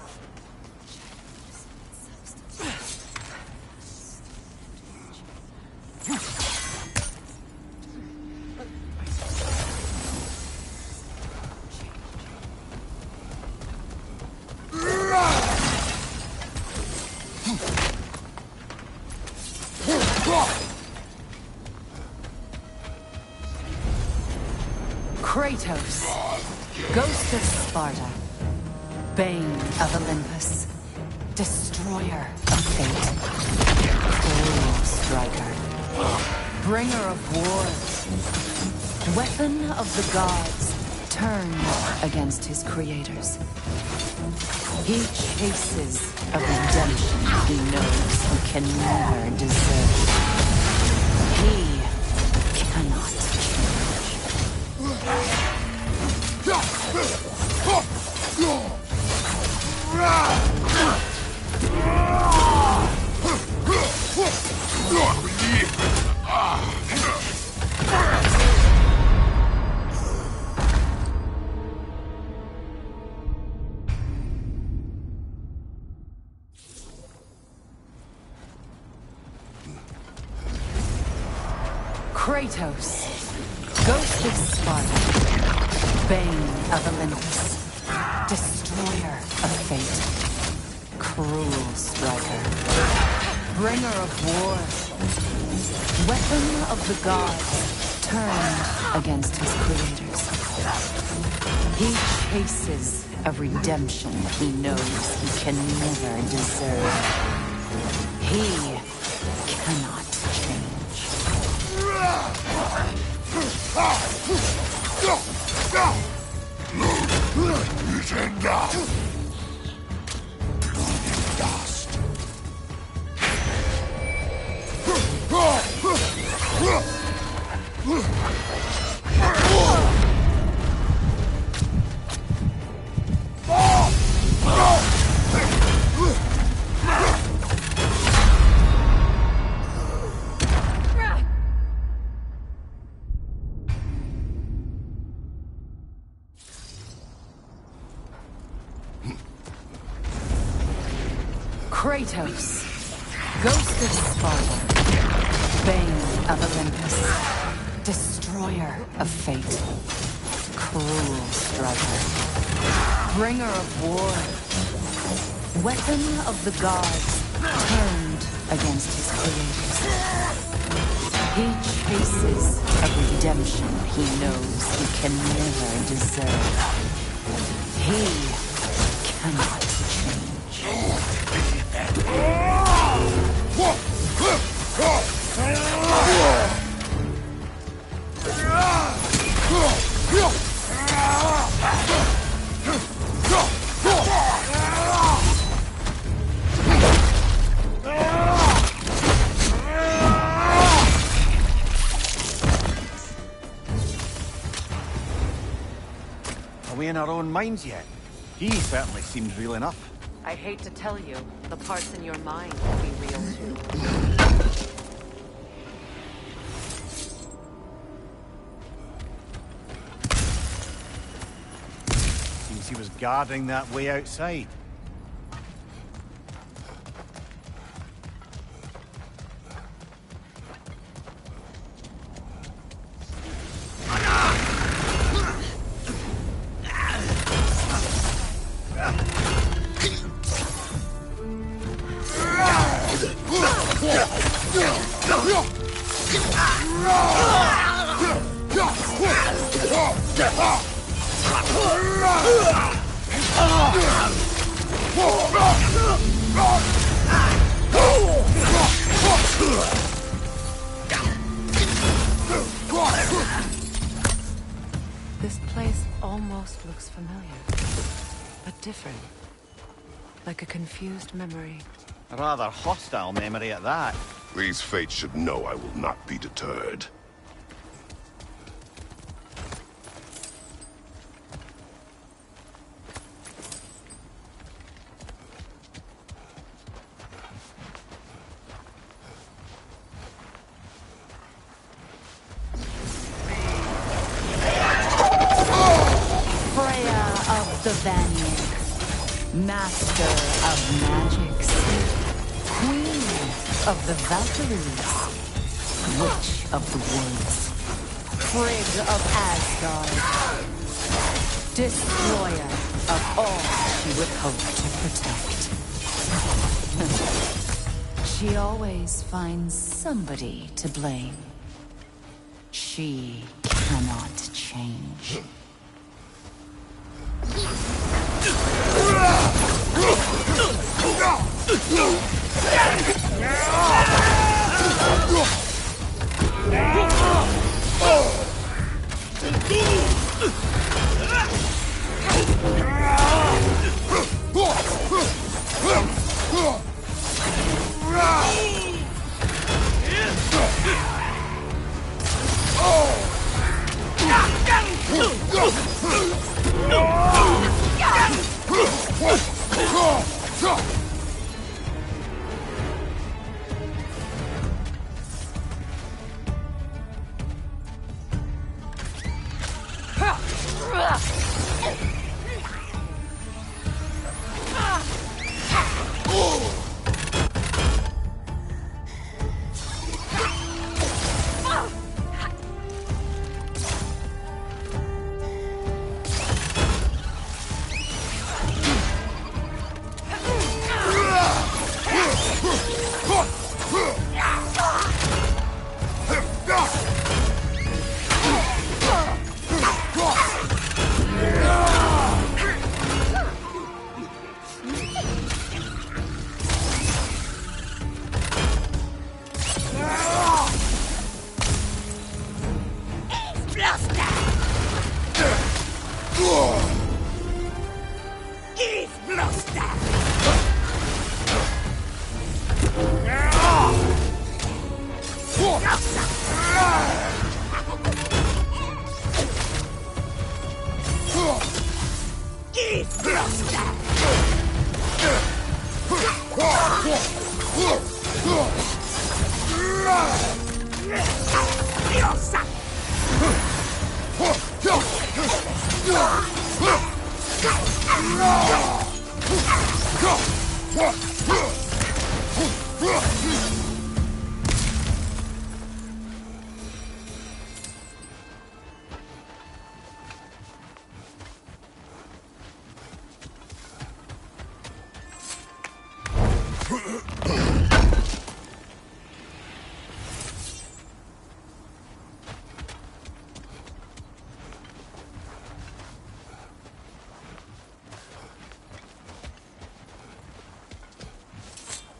Kratos, Ghost of Sparta, Bane of Olympus, Destroyer of Fate, Cruel Striker, Bringer of Wars, Weapon of the Gods, turned against his creators. He chases a redemption he knows he can never deserve. He cannot Kratos, Ghost of Sparta, Bane of Olympus, Destroyer of Fate, Cruel Striker, Bringer of War, Weapon of the Gods, turned against his creators. He chases a redemption he knows he can never deserve. He cannot change. Dust. Kratos, Ghost of Sparta, Bane of Olympus, Destroyer of Fate, Cruel Striker, Bringer of War, Weapon of the Gods, turned against his creators. He chases a redemption he knows he can never deserve. He cannot change. Are we in our own minds yet? He certainly seems real enough. I hate to tell you, the parts in your mind will be real too. Seems he was guarding that way outside. This place almost looks familiar, but different. Like a confused memory. A rather hostile memory at that. These fates should know I will not be deterred. The Vanir, Master of Magics, Queen of the Valkyries, Witch of the Woods, Frigg of Asgard, Destroyer of all she would hope to protect. She always finds somebody to blame. She cannot change.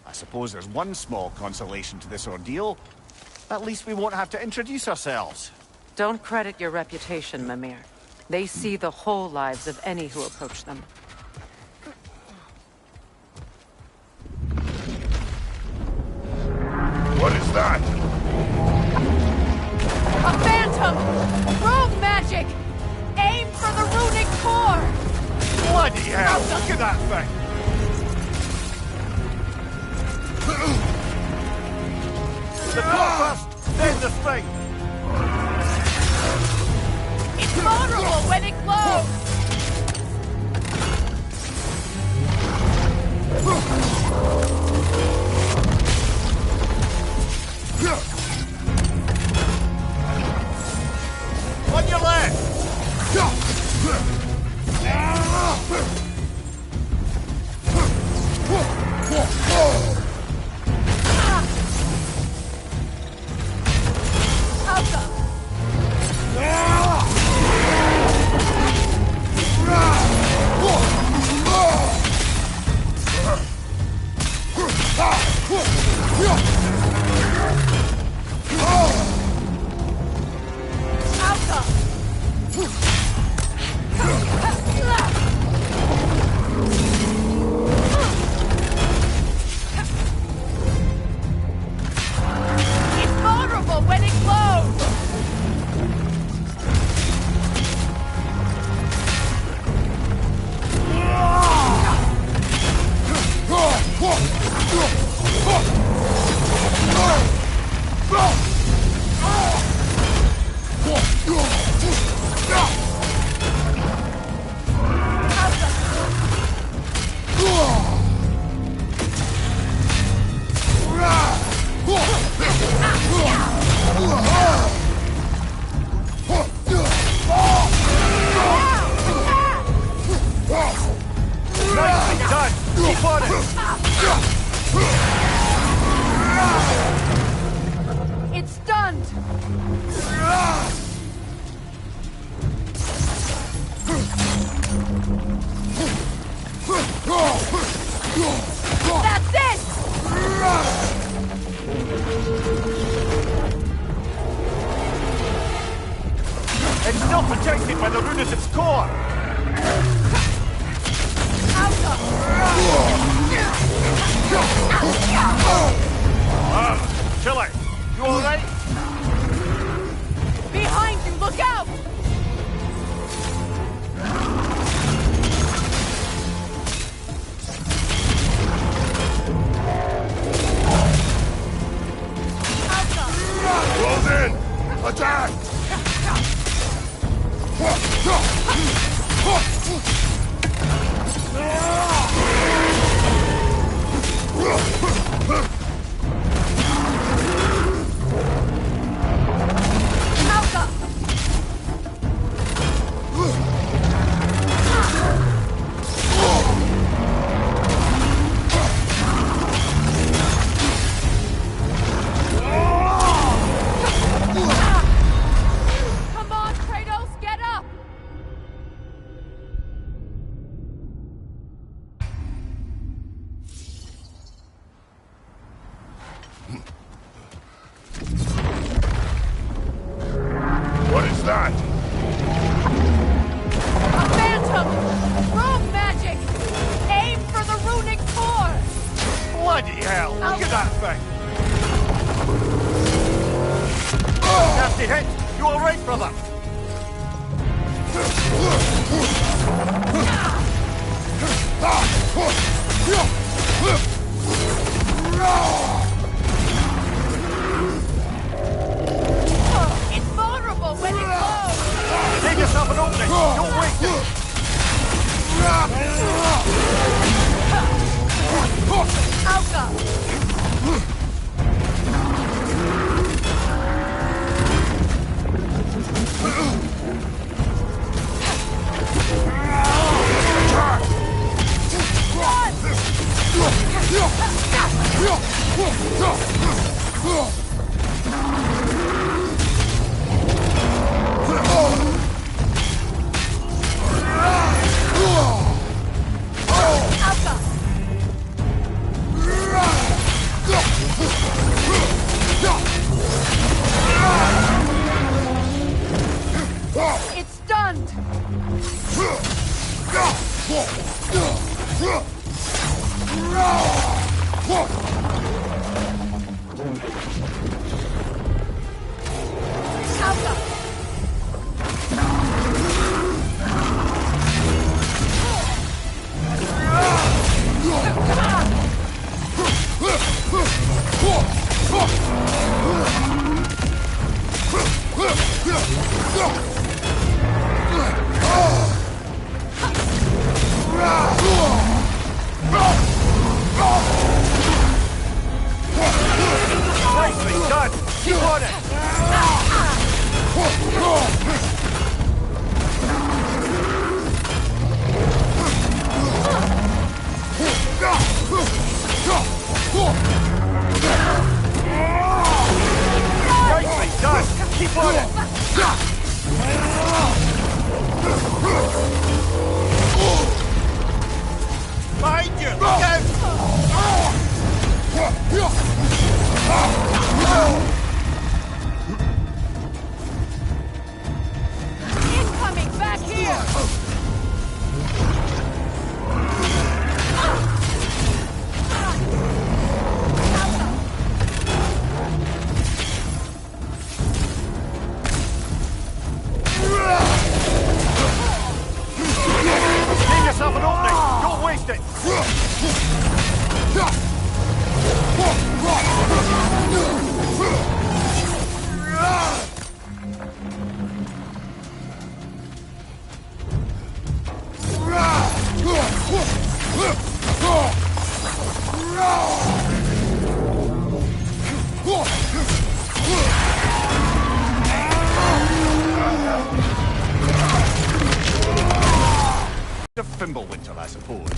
I suppose there's one small consolation to this ordeal. At least we won't have to introduce ourselves. Don't credit your reputation, Mimir. They see the whole lives of any who approach them. What is that? A phantom! Rogue magic! Aim for the runic core! Bloody hell! Look at that thing! The core first, then the thing! It's vulnerable when it glows! On your left! Nicely done! Keep on it! It's stunned! That's it! It's still protected by the rune at its core! Killer, you alright? Behind you, look out! Attack! Come on, Kratos, get up! What is that? A phantom! Rogue magic! Aim for the runic core! Bloody hell, look at that thing! Nasty hit! You alright, brother? It's vulnerable when it goes! Make yourself an opening! Don't waste it! Alka! It's stunned! Alka! Nicely done! Keep on it! Nicely done! Keep on it! Behind you! Look out! Incoming back here! Give yourself an opening! Don't waste it! A Fimbulwinter, I suppose.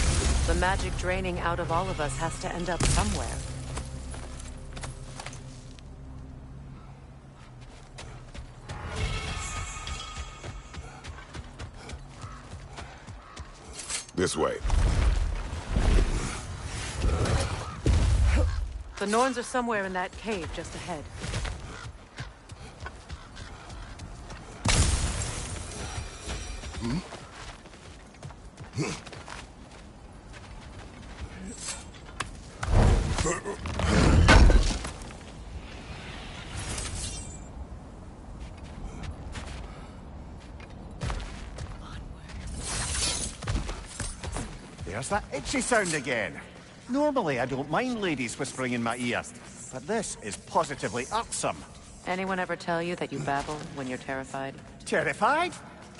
The magic draining out of all of us has to end up somewhere. This way. The Norns are somewhere in that cave just ahead. There's that itchy sound again. Normally, I don't mind ladies whispering in my ear, but this is positively irksome. Anyone ever tell you that you babble when you're terrified? Terrified?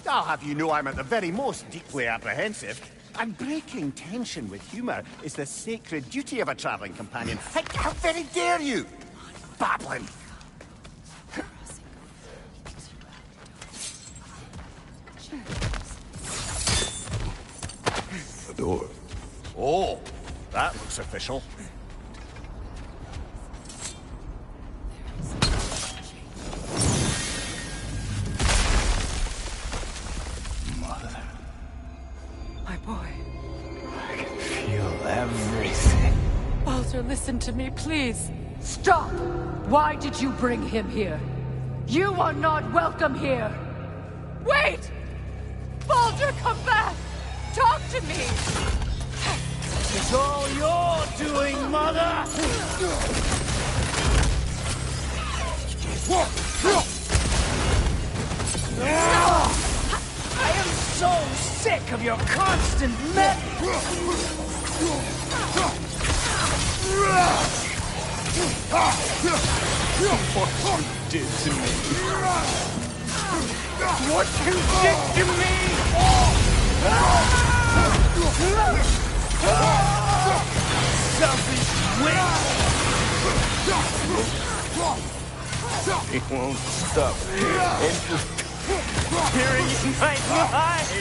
I'll have you know I'm at the very most deeply apprehensive. And breaking tension with humor is the sacred duty of a traveling companion. How very dare you! Babbling! The door. Oh, that looks official. Mother. My boy. I can feel everything. Baldur, listen to me, please. Stop! Why did you bring him here? You are not welcome here! Wait! Baldur, come back! Talk to me! It's all you're doing, Mother! I am so sick of your constant What you did to me. What you did to me! Selfish witch! He won't stop interfering in my life!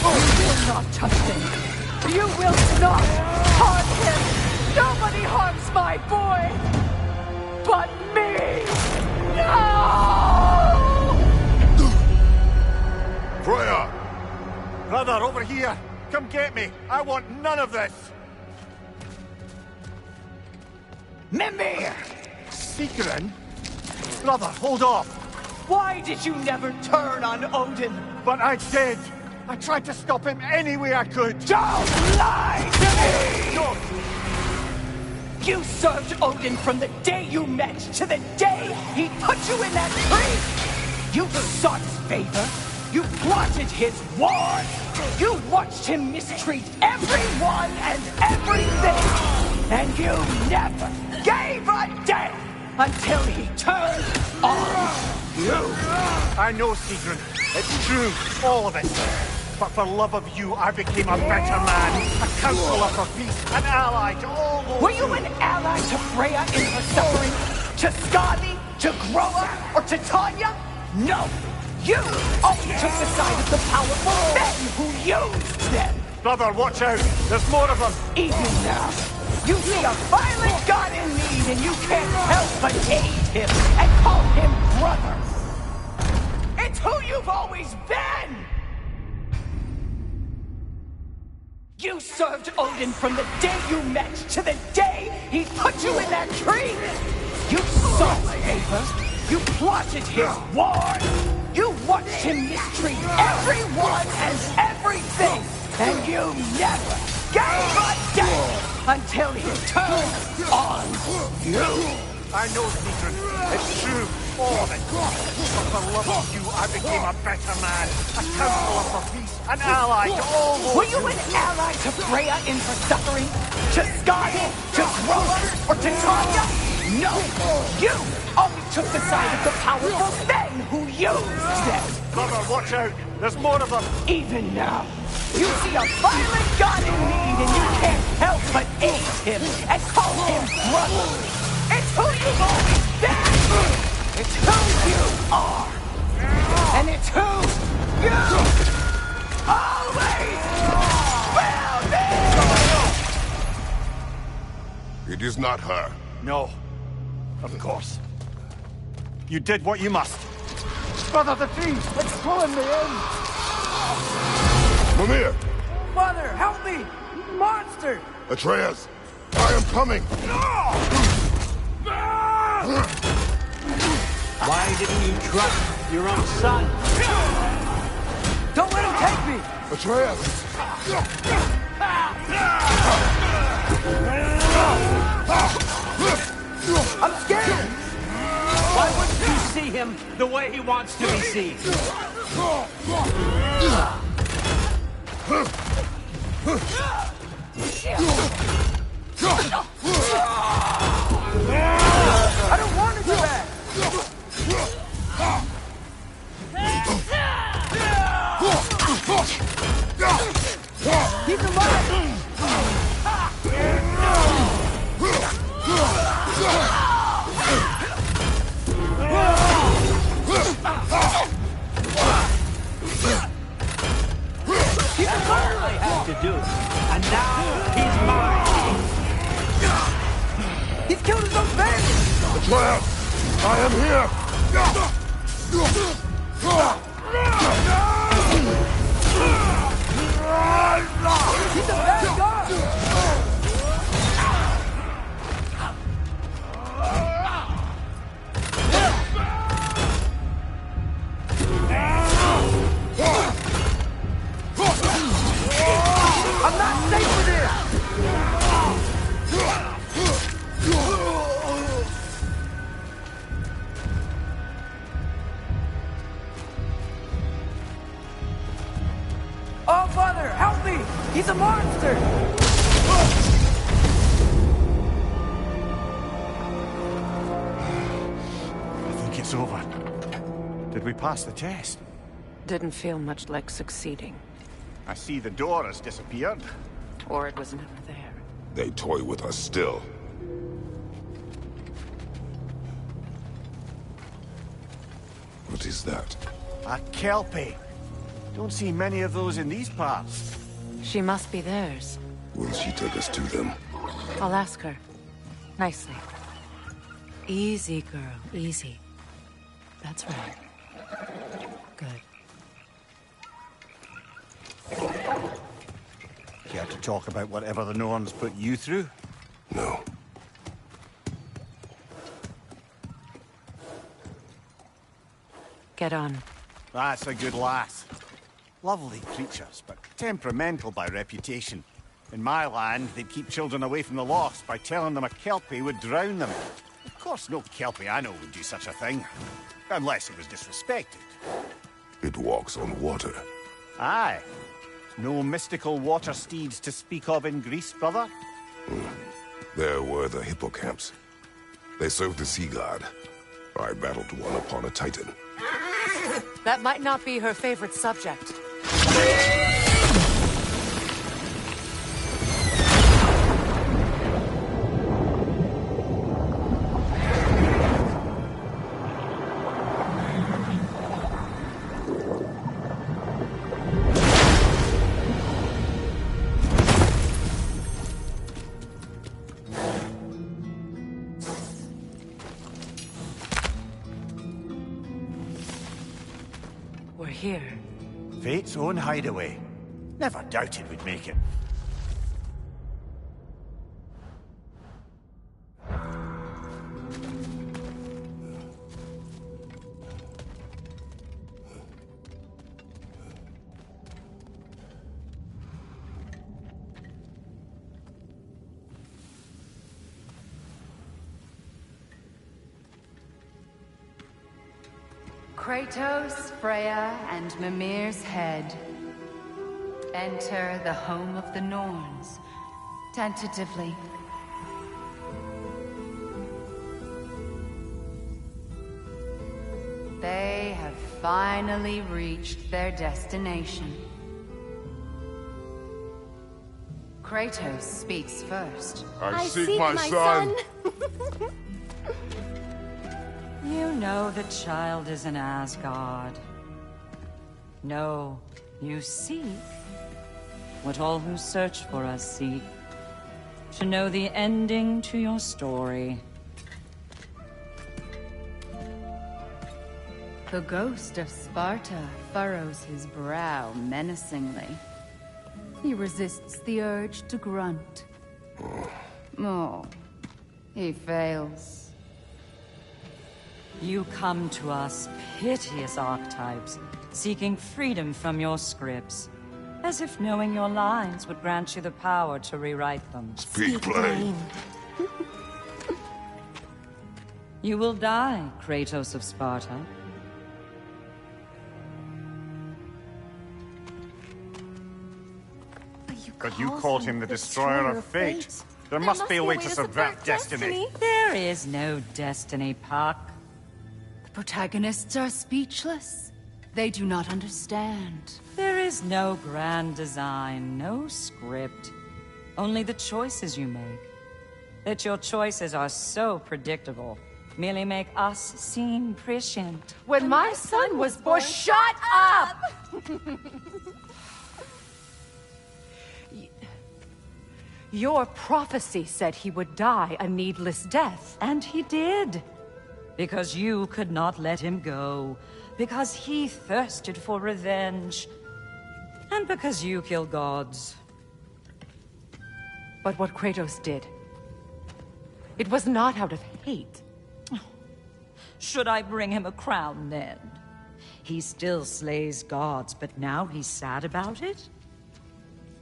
You will not touch him! You will not harm him! Nobody harms my boy! But me! No! Freya! Brother, over here! Come get me! I want none of this! Mimir! Sigrun? Brother, hold off! Why did you never turn on Odin? But I did! I tried to stop him any way I could! Don't lie to me! Don't! You served Odin from the day you met to the day he put you in that tree! You sought his favor, you plotted his war, you watched him mistreat everyone and everything, and you never gave a damn until he turned on you! I know, Sigrun. It's true, all of it. But for love of you, I became a better man, a counselor for peace, an ally to all those... Were you an ally to Freya in her suffering? To Skadi? To Groa? Or to Tanya? No! You only took the side of the powerful men who used them! Brother, watch out! There's more of them! Even now, you see a violent god in need and you can't help but aid him and call him brother! It's who you've always been! You served Odin from the day you met to the day he put you in that tree! You sought favor, you plotted his war, you watched him mistreat everyone and everything, and you never gave a damn until he turned on you! I know, Sigrun. It's true, all of it. But for love of you, I became a better man, a counselor for peace, an ally to all those... Were you an ally to Freya in her suffering? To Skadi? To Groa? Or to Tanya? No! You only took the side of the powerful men who used them! Brother, watch out! There's more of them! Even now, you see a violent god in need and you can't help but aid him and call him brother! It's who you've always been! It's who you are! And it's who you always will be! It is not her. No. Of course. You did what you must. Brother, the trees! It's pulling me in! Mimir! Mother, help me! Monster! Atreus! I am coming! Why didn't you trust your own son? Don't let him Take me! Atreus! I'm scared! Why wouldn't you see him the way he wants to be seen? I don't want to do that! He's alive! That's all I had to do. And now he's mine. He's killed his own family! Atreus! I am here! He's a bad guy! I'm not safe with this! Oh, Father, help me! He's a monster! I think it's over. Did we pass the test? Didn't feel much like succeeding. I see the door has disappeared. Or it was never there. They toy with us still. What is that? A Kelpie. Don't see many of those in these parts. She must be theirs. Will she take us to them? I'll ask her. Nicely. Easy, girl. Easy. That's right. Good. Care to talk about whatever the Norns put you through? No. Get on. That's a good lass. Lovely creatures, but temperamental by reputation. In my land, they'd keep children away from the lost by telling them a Kelpie would drown them. Of course, no Kelpie I know would do such a thing. Unless it was disrespected. It walks on water. Aye. No mystical water steeds to speak of in Greece, brother? There were the hippocamps. They served the sea god. I battled one upon a titan. That might not be her favorite subject. We're here. Fate's own hideaway. Never doubted we'd make it. Kratos, Freya, and Mimir's head. Enter the home of the Norns, tentatively. They have finally reached their destination. Kratos speaks first. I seek my son! You know the child is in Asgard. No, you seek what all who search for us seek. To know the ending to your story. The ghost of Sparta furrows his brow menacingly. He resists the urge to grunt. Oh, he fails. You come to us, piteous archetypes, seeking freedom from your scripts, as if knowing your lines would grant you the power to rewrite them. Speak plain. You will die, Kratos of Sparta. But you called him the Destroyer of Fate. There must be a way to subvert destiny. There is no destiny, Puck. The protagonists are speechless. They do not understand. There is no grand design, no script. Only the choices you make. That your choices are so predictable merely make us seem prescient. When my son was born, shut up! Your prophecy said he would die a needless death. And he did. Because you could not let him go. Because he thirsted for revenge. And because you kill gods. But what Kratos did, it was not out of hate. Should I bring him a crown then? He still slays gods, but now he's sad about it?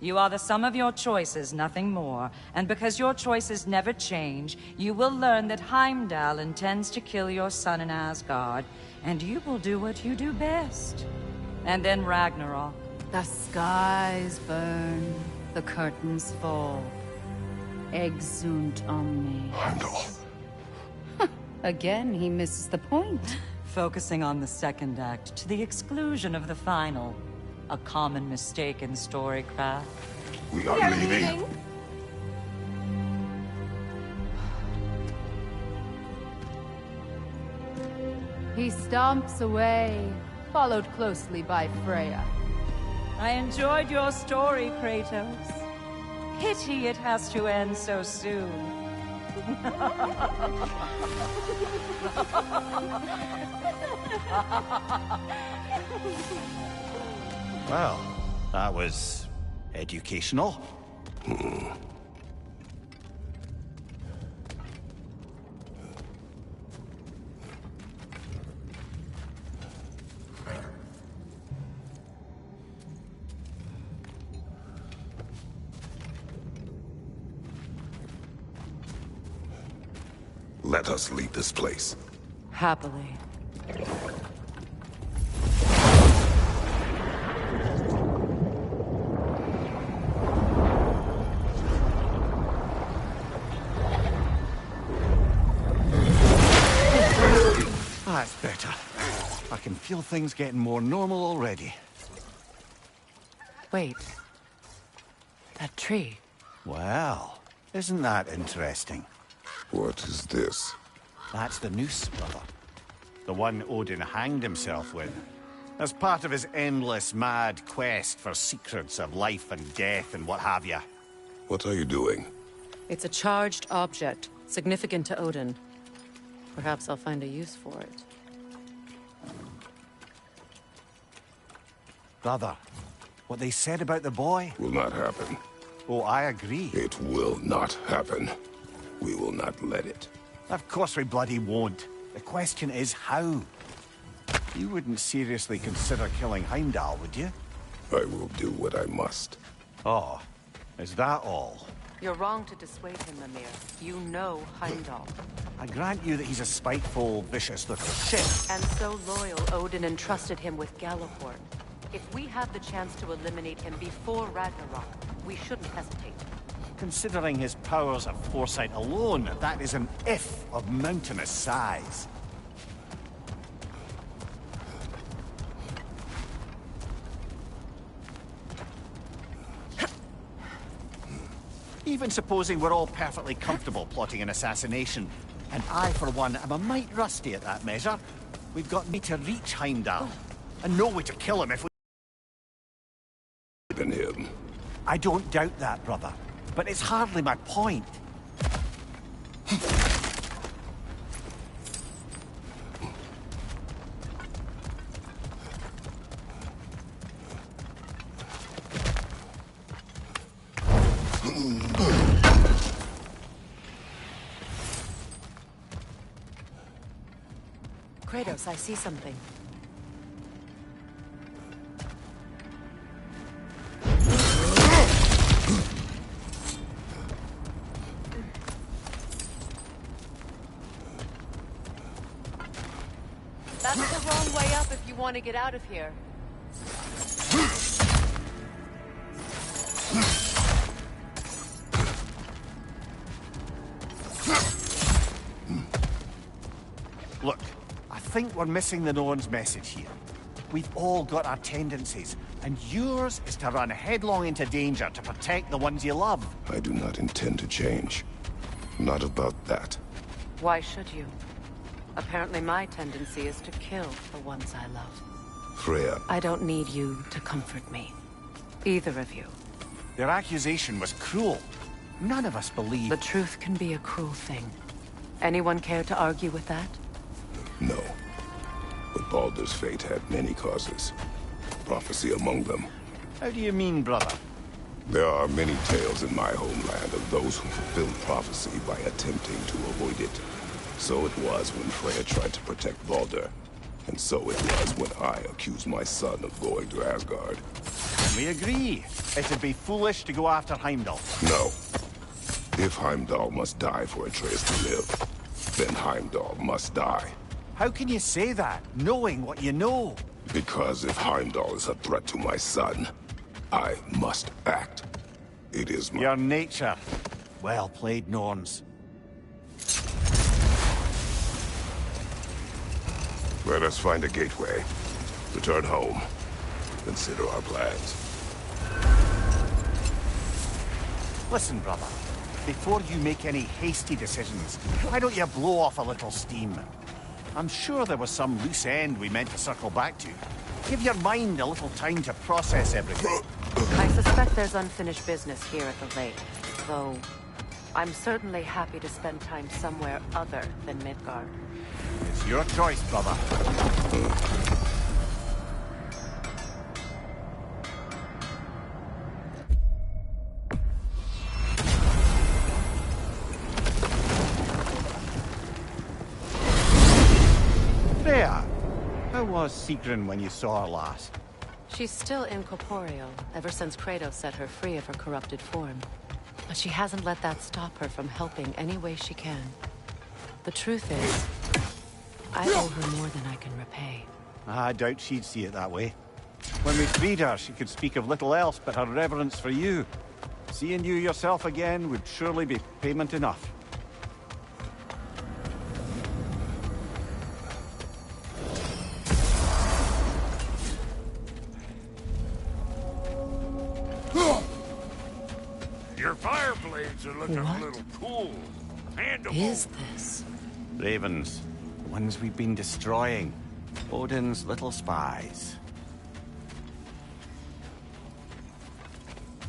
You are the sum of your choices, nothing more. And because your choices never change, you will learn that Heimdall intends to kill your son in Asgard, and you will do what you do best. And then Ragnarok. The skies burn, the curtains fall. Exunt omnes. Heimdall. Again, he misses the point. Focusing on the second act to the exclusion of the final. A common mistake in storycraft. We are leaving. He stomps away, followed closely by Freya. I enjoyed your story, Kratos. Pity it has to end so soon. Well, that was educational. Let us leave this place. Happily. That's better. I can feel things getting more normal already. Wait. That tree. Well, isn't that interesting? What is this? That's the noose, brother. The one Odin hanged himself with. As part of his endless, mad quest for secrets of life and death and what have you. What are you doing? It's a charged object, significant to Odin. Perhaps I'll find a use for it. Brother, what they said about the boy? Will not happen. Oh, I agree. It will not happen. We will not let it. Of course we bloody won't. The question is how. You wouldn't seriously consider killing Heimdall, would you? I will do what I must. Oh, is that all? You're wrong to dissuade him, Mimir. You know Heimdall. I grant you that he's a spiteful, vicious little shit. And so loyal, Odin entrusted him with Gjallarhorn. If we have the chance to eliminate him before Ragnarok, we shouldn't hesitate. Considering his powers of foresight alone, that is an if of mountainous size. Even supposing we're all perfectly comfortable plotting an assassination, and I, for one, am a mite rusty at that measure, we've got me to reach Heimdall, and no way to kill him if we... Even him. I don't doubt that, brother, but it's hardly my point. Kratos, I see something. you want to get out of here. Look, I think we're missing the Norn's message here. We've all got our tendencies, and yours is to run headlong into danger to protect the ones you love. I do not intend to change. Not about that. Why should you? Apparently my tendency is to kill the ones I love. Freya. I don't need you to comfort me. Either of you. Their accusation was cruel. None of us believe... The truth can be a cruel thing. Anyone care to argue with that? No. But Baldur's fate had many causes. Prophecy among them. How do you mean, brother? There are many tales in my homeland of those who fulfilled prophecy by attempting to avoid it. So it was when Freya tried to protect Baldur. And so it was when I accused my son of going to Asgard. We agree. It'd be foolish to go after Heimdall. No. If Heimdall must die for Atreus to live, then Heimdall must die. How can you say that, knowing what you know? Because if Heimdall is a threat to my son, I must act. It is my... Your nature. Well played, Norns. Let us find a gateway. Return home. Consider our plans. Listen, brother. Before you make any hasty decisions, why don't you blow off a little steam? I'm sure there was some loose end we meant to circle back to. Give your mind a little time to process everything. I suspect there's unfinished business here at the lake, though I'm certainly happy to spend time somewhere other than Midgard. It's your choice, brother. Freya, how was Sigrun when you saw her last? She's still incorporeal, ever since Kratos set her free of her corrupted form. But she hasn't let that stop her from helping any way she can. The truth is, I owe her more than I can repay. I doubt she'd see it that way. When we freed her, she could speak of little else but her reverence for you. Seeing you yourself again would surely be payment enough. Your fire blades are looking What a little cool. Hand 'em is over. this? Ravens. The ones we've been destroying. Odin's little spies.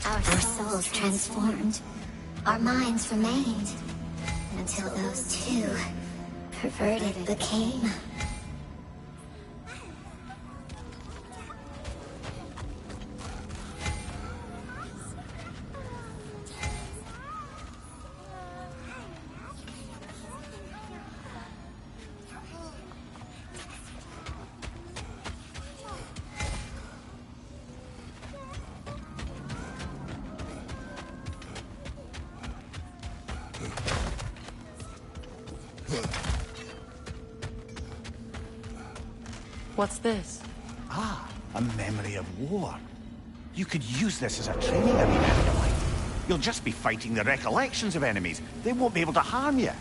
Our souls transformed. Our minds remained. Until those two perverted became. What's this? Ah, a memory of war. You could use this as a training arena if you like. You'll just be fighting the recollections of enemies. They won't be able to harm you.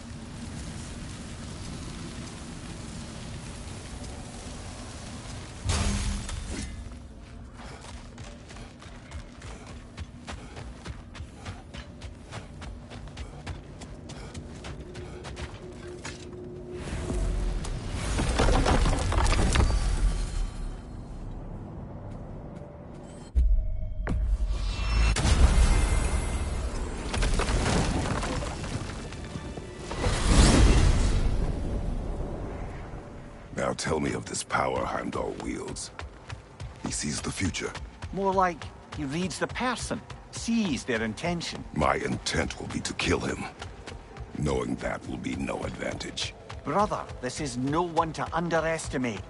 Now tell me of this power Heimdall wields. He sees the future. More like he reads the person, sees their intention. My intent will be to kill him. Knowing that will be no advantage. Brother, this is no one to underestimate.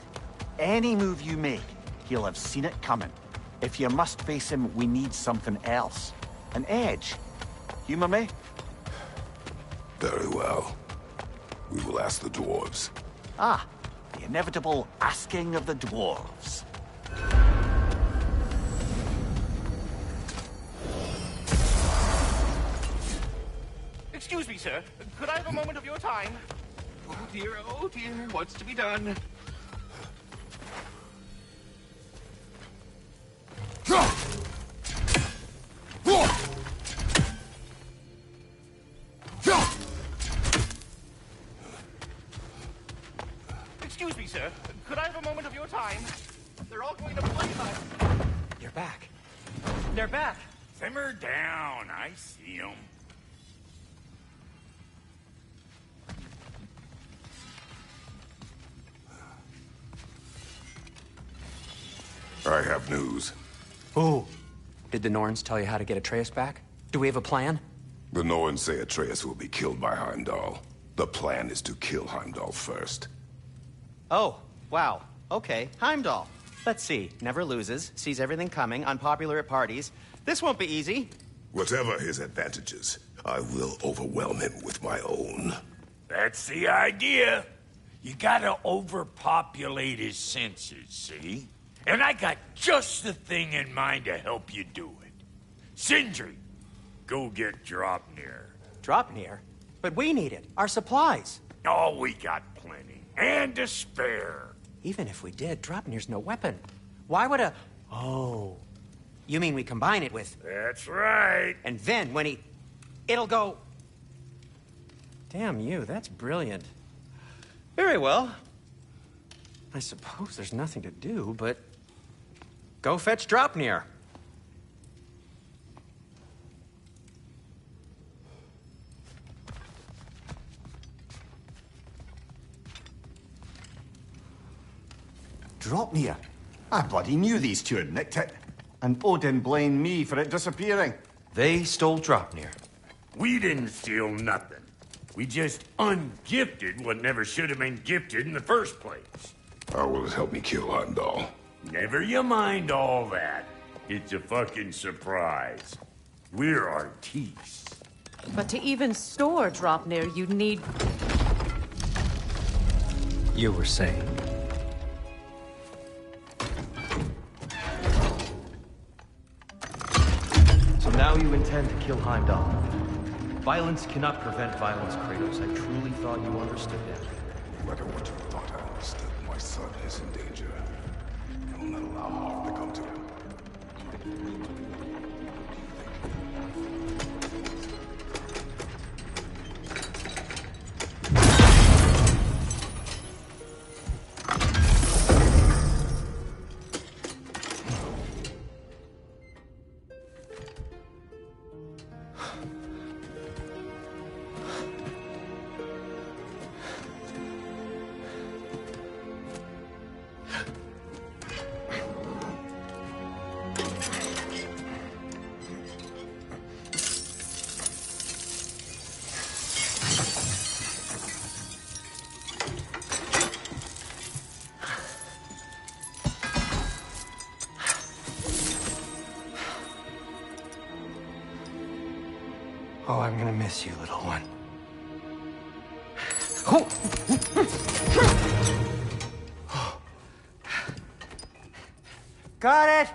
Any move you make, he'll have seen it coming. If you must face him, we need something else. An edge. Humor me? Very well. We will ask the dwarves. Ah, The inevitable asking of the dwarves. Excuse me, sir. Could I have a moment of your time? Oh dear, what's to be done? Excuse me, sir. Could I have a moment of your time? They're all going to blame us. You're back. They're back. Simmer down. I see them. I have news. Ooh. Did the Norns tell you how to get Atreus back? Do we have a plan? The Norns say Atreus will be killed by Heimdall. The plan is to kill Heimdall first. Oh, wow. Okay, Heimdall. Let's see. Never loses, sees everything coming, unpopular at parties. This won't be easy. Whatever his advantages, I will overwhelm him with my own. That's the idea. You gotta overpopulate his senses, see? And I got just the thing in mind to help you do it. Sindri, go get Draupnir. Draupnir? But we need it. Our supplies. Oh, we got plenty. And to spare. Even if we did, Draupnir's no weapon. Why would a... Oh. You mean we combine it with... That's right. And then when he... It'll go... Damn you, that's brilliant. Very well. I suppose there's nothing to do, but... Go fetch Draupnir. Draupnir? I bloody knew these two had nicked it. And Odin blamed me for it disappearing. They stole Draupnir. We didn't steal nothing. We just ungifted what never should have been gifted in the first place. How will it help me kill Heimdall? Never you mind all that. It's a fucking surprise. We're artistes. But to even store Draupnir, you need... You were saying? So now you intend to kill Heimdall. Violence cannot prevent violence, Kratos. I truly thought you understood that. No matter what you thought I understood, my son is in danger. I will not allow harm to come to him. Oh, I'm gonna miss you, little one. Got it!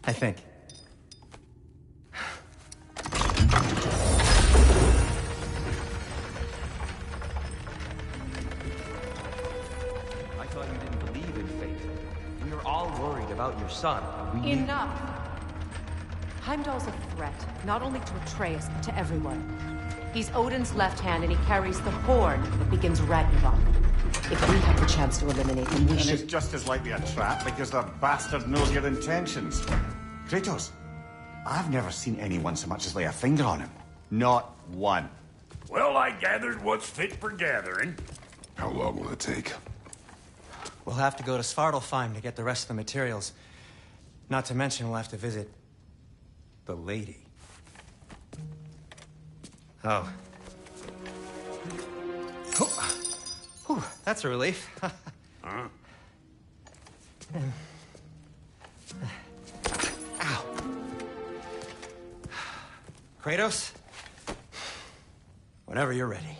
I think. I thought you didn't believe in fate. We were all worried about your son. We Enough! Heimdall's a threat, not only to Atreus, but to everyone. He's Odin's left hand, and he carries the horn that begins Ragnarok. If we have the chance to eliminate him, we And should... it's just as likely a trap because the bastard knows your intentions. Kratos, I've never seen anyone so much as lay a finger on him. Not one. Well, I gathered what's fit for gathering. How long will it take? We'll have to go to Svartalfheim to get the rest of the materials. Not to mention we'll have to visit... the lady. Oh. Whew, that's a relief. Huh? Ow. Kratos? Whenever you're ready.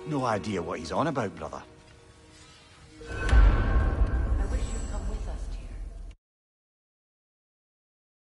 No idea what he's on about, brother.